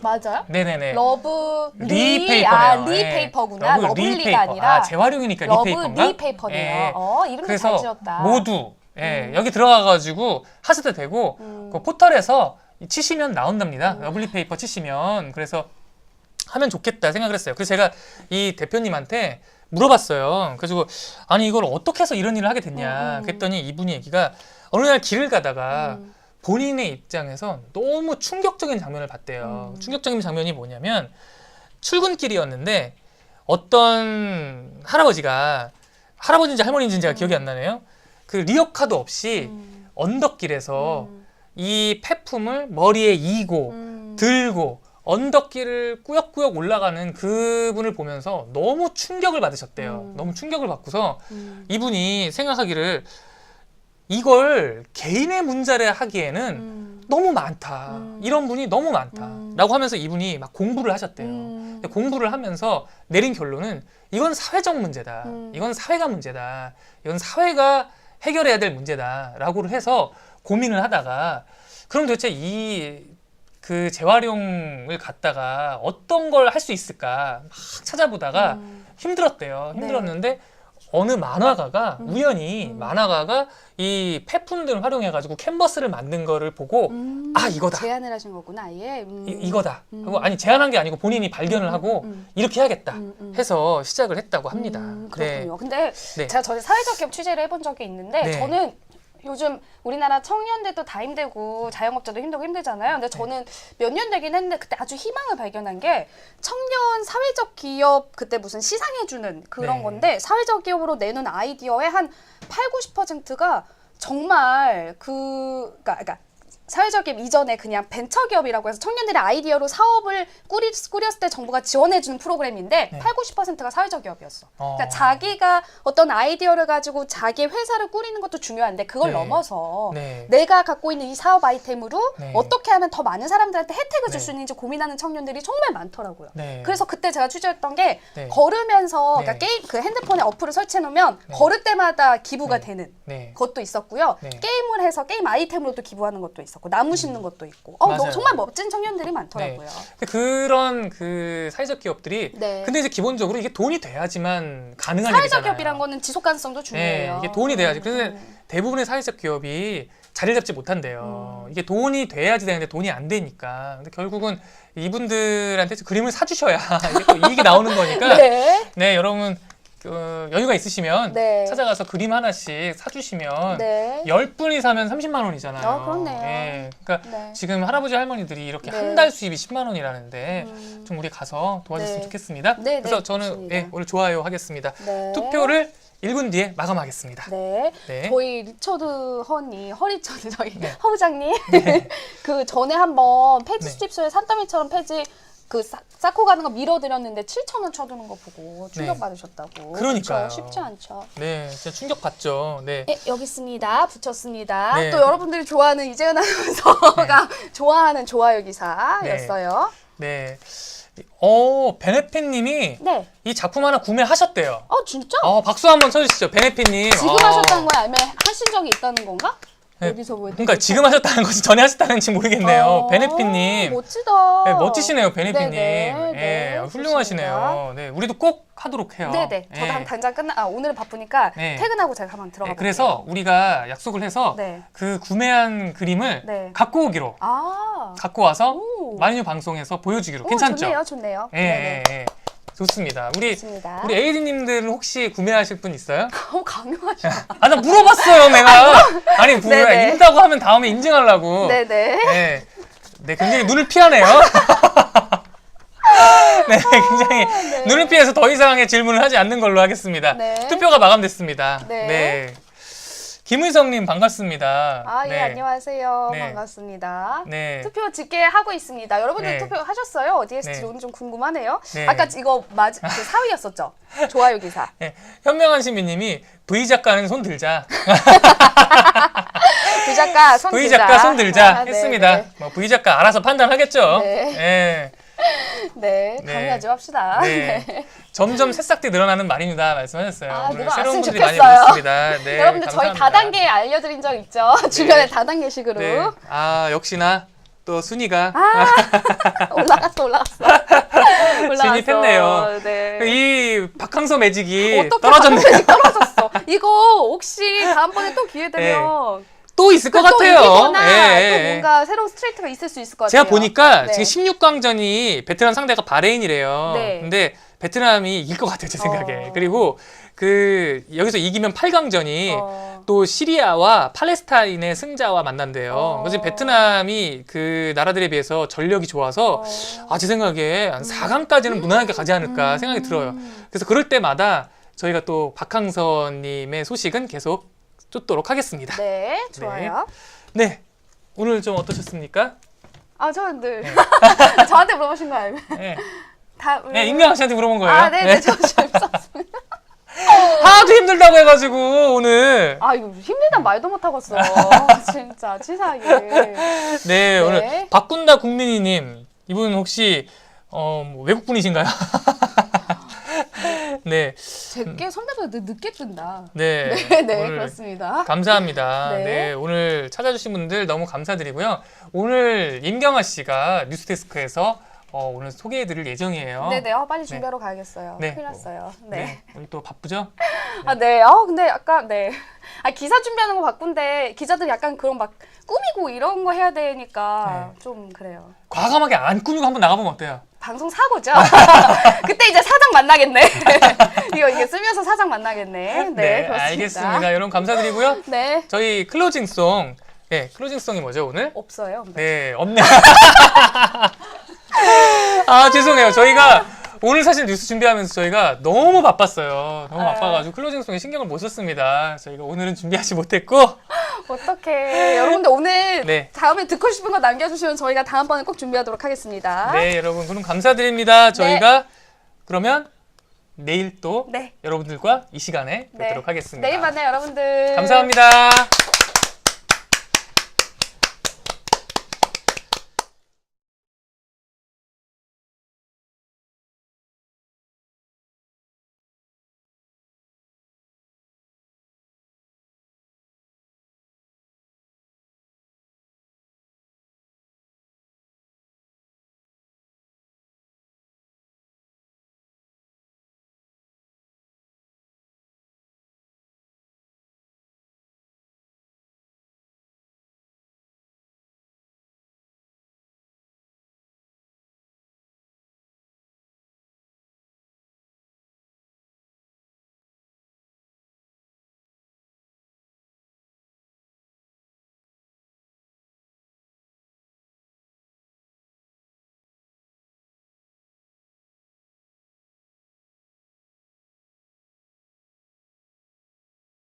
맞아요? 네네네. 러브 리페이퍼네요. 리페이퍼구나. 러브 러블리가 리페이퍼. 아니라 재활용이니까 러브 리페이퍼인가? 리페이퍼네요. 예. 이름도 그래서 잘 지었다. 모두 여기 들어가가지고 하셔도 되고 그 포털에서 치시면 나온답니다. 러블리 페이퍼 치시면. 그래서 하면 좋겠다 생각을 했어요. 그래서 제가 이 대표님한테 물어봤어요. 그래가지고 아니 이걸 어떻게 해서 이런 일을 하게 됐냐. 그랬더니 이분이 얘기가 어느 날 길을 가다가 본인의 입장에서 너무 충격적인 장면을 봤대요. 충격적인 장면이 뭐냐면 출근길이었는데 어떤 할아버지인지 할머니인지 제가 기억이 안 나네요. 그 리어카도 없이 언덕길에서 이 폐품을 머리에 이고 들고 언덕길을 꾸역꾸역 올라가는 그분을 보면서 너무 충격을 받으셨대요. 너무 충격을 받고서 이분이 생각하기를 이걸 개인의 문제를 하기에는 너무 많다. 이런 분이 너무 많다. 라고 하면서 이분이 막 공부를 하셨대요. 근데 공부를 하면서 내린 결론은 이건 사회적 문제다. 이건 사회가 문제다. 이건 사회가 해결해야 될 문제다. 라고 해서 고민을 하다가 그럼 도대체 그 재활용을 갖다가 어떤 걸 할 수 있을까 막 찾아보다가 힘들었대요. 힘들었는데 어느 만화가가 우연히 만화가가 이 폐품들을 활용해가지고 캔버스를 만든 거를 보고 아 이거다. 제안을 하신 거구나 아예. 이거다. 그리고 아니 제안한 게 아니고 본인이 발견을 하고 이렇게 해야겠다 해서 시작을 했다고 합니다. 그렇군요. 근데 네. 제가 전에 사회적 기업 취재를 해본 적이 있는데 네. 저는 요즘 우리나라 청년들도 다 힘들고 자영업자도 힘들잖아요. 근데 저는 몇 년 되긴 했는데 그때 아주 희망을 발견한 게 청년 사회적 기업 그때 무슨 시상해주는 그런 네. 건데 사회적 기업으로 내는 아이디어의 한 80~90%가 정말 그러니까 사회적 기업 이전에 그냥 벤처기업이라고 해서 청년들의 아이디어로 사업을 꾸렸을 때 정부가 지원해주는 프로그램인데 네. 80~90%가 사회적 기업이었어. 그러니까 자기가 어떤 아이디어를 가지고 자기의 회사를 꾸리는 것도 중요한데 그걸 네. 넘어서 네. 내가 갖고 있는 이 사업 아이템으로 네. 어떻게 하면 더 많은 사람들한테 혜택을 줄 네. 수 있는지 고민하는 청년들이 정말 많더라고요. 네. 그래서 그때 제가 취재했던 게 네. 걸으면서 네. 그러니까 게임 그 핸드폰에 어플을 설치해 놓으면 네. 걸을 때마다 기부가 네. 되는 네. 것도 있었고요. 네. 게임을 해서 게임 아이템으로도 기부하는 것도 있었고 나무 심는 것도 있고 맞아요. 정말 멋진 청년들이 많더라고요. 근데 그런 그 사회적 기업들이 네. 근데 이제 기본적으로 이게 돈이 돼야지만 가능한 사회적 일이잖아요. 기업이란 거는 지속 가능성도 중요해요. 네, 이게 돈이 돼야지. 그래서 대부분의 사회적 기업이 자리를 잡지 못한대요. 이게 돈이 돼야지 되는데 돈이 안 되니까. 근데 결국은 이분들한테 그림을 사주셔야 이게 또 이익이 나오는 거니까. 네. 네, 여러분 여유가 있으시면 네. 찾아가서 그림 하나씩 사주시면 네. 10분이 사면 30만 원이잖아요. 아, 그렇네요. 예, 그러니까 네. 지금 할아버지 할머니들이 이렇게 네. 한 달 수입이 10만 원이라는데 좀 우리 가서 도와줬으면 네. 좋겠습니다. 네, 그래서 네, 저는 좋습니다. 예, 오늘 좋아요 하겠습니다. 네. 투표를 1분 뒤에 마감하겠습니다. 네. 네. 저희 리처드 허리처드 저희 네. 허 부장님 그 전에 한번 폐지 네. 수집소에 산더미처럼 폐지 그 쌓고 가는 거 밀어드렸는데 7,000원 쳐두는 거 보고 충격 네. 받으셨다고. 그러니까요. 그쵸? 쉽지 않죠. 네, 진짜 충격 받죠. 네. 네, 여기 있습니다. 붙였습니다. 네. 또 여러분들이 좋아하는 이재은 아나운서가 좋아하는 좋아요 기사였어요. 네. 베네핏님이 네. 이 작품 하나 구매하셨대요. 진짜? 박수 한번 쳐주시죠, 베네핏님. 지금 하셨다는 거야? 아니면 하신 적이 있다는 건가? 네. 어디서 뭐 그러니까 지금 하셨다는 건지 전에 하셨다는지 모르겠네요. 베네핏님. 멋지다. 네, 멋지시네요, 베네핏님. 네네, 예, 네, 훌륭하시네요. 네, 우리도 꼭 하도록 해요. 네네. 저도 예. 한 당장 오늘은 바쁘니까 네. 퇴근하고 제가 한번 들어가 네, 볼게요. 그래서 우리가 약속을 해서 네. 그 구매한 그림을 네. 갖고 오기로 갖고 와서 오. 마리뉴 방송에서 보여주기로. 괜찮죠? 좋네요. 예, 네네. 예. 좋습니다. 좋습니다. 우리 AD님들은 혹시 구매하실 분 있어요? 강요하시다. 나 물어봤어요, 내가. 아니, 네네. 인다고 하면 다음에 인증하려고. 네네. 네. 네, 굉장히 눈을 피하네요. 네, 굉장히 눈을 피해서 더 이상의 질문을 하지 않는 걸로 하겠습니다. 네. 투표가 마감됐습니다. 네. 김의성님 반갑습니다. 예, 네. 안녕하세요. 네. 반갑습니다. 네. 투표 집계하고 있습니다. 여러분들 네. 투표하셨어요? 어디에 했을지 네. 오늘 좀 궁금하네요. 네. 아까 이거 그 4위였었죠? 좋아요 기사. 네. 현명한 시민님이 V 작가는 손 들자. V 작가 손 V 들자. 작가 손 들자 네, 했습니다. 네. 뭐 V 작가 알아서 판단하겠죠. 네. 네. 네, 강요하지 맙시다. 네. 점점 새싹들이 늘어나는 마리뉴다 말씀하셨어요. 오늘 늘어났으면 새로운 분들이 많이 좋겠어요. 오셨습니다. 네, 여러분들 저희 감사합니다. 다단계 알려드린 적 있죠? 주변에 다단계식으로. 네. 역시나 또 순위가 올라갔어. 진입했네요. 네. 이 박항서 매직이 어떻게 떨어졌네요. 방송국이 떨어졌어. 이거 혹시 다음번에 또 기회 되면 또 있을 것 또 같아요. 이기거나 예, 또 예. 뭔가 새로운 스트레이트가 있을 수 있을 것 같아요. 제가 보니까 네. 지금 16강전이 베트남 상대가 바레인이래요. 네. 근데 베트남이 이길 것 같아요, 제 생각에. 어. 그리고 그 여기서 이기면 8강전이 또 시리아와 팔레스타인의 승자와 만난대요. 그래서 베트남이 그 나라들에 비해서 전력이 좋아서 제 생각에 한 4강까지는 무난하게 가지 않을까 생각이 들어요. 그래서 그럴 때마다 저희가 또 박항서님의 소식은 계속 쫓도록 하겠습니다. 네, 좋아요. 네, 오늘 좀 어떠셨습니까? 저는 늘 저한테 물어보신 거 알고 네, 다 네 임경아 씨한테 물어본 거예요. 네, 저 재밌었습니다. 하도 힘들다고 해가지고 오늘 이거 힘들단 말도 못 하겠어. 진짜 치사하게. 네, 오늘 바꾼다 국민이님 이분 혹시 뭐 외국 분이신가요? 네, 제게 선배보다 늦게 뜬다. 네, 네, 오늘 그렇습니다. 감사합니다. 네. 네, 오늘 찾아주신 분들 너무 감사드리고요. 오늘 임경아 씨가 뉴스데스크에서 오늘 소개해드릴 예정이에요. 네네. 빨리 준비하러 가야겠어요. 네. 큰일 났어요. 네. 네, 오늘 또 바쁘죠? 네. 근데 약간 기사 준비하는 거 바쁜데 기자들이 약간 그런 막 꾸미고 이런 거 해야 되니까 좀 그래요. 과감하게 안 꾸미고 한번 나가보면 어때요? 방송 사고죠. 그때 이제 사장 만나겠네. 이게 쓰면서 사장 만나겠네. 네, 그렇습니다. 알겠습니다. 여러분 감사드리고요. 네. 저희 클로징송, 클로징송이 뭐죠 오늘? 없어요. 네, 없네요. 죄송해요. 저희가 오늘 사실 뉴스 준비하면서 저희가 너무 바빴어요. 너무 바빠가지고 클로징송에 신경을 못 썼습니다. 저희가 오늘은 준비하지 못했고. 어떡해. 여러분들 오늘 네. 다음에 듣고 싶은 거 남겨주시면 저희가 다음번에 꼭 준비하도록 하겠습니다. 네, 여러분 그럼 감사드립니다. 저희가 그러면 내일 또 여러분들과 이 시간에 뵙도록 하겠습니다. 내일 만나요, 여러분들. 감사합니다.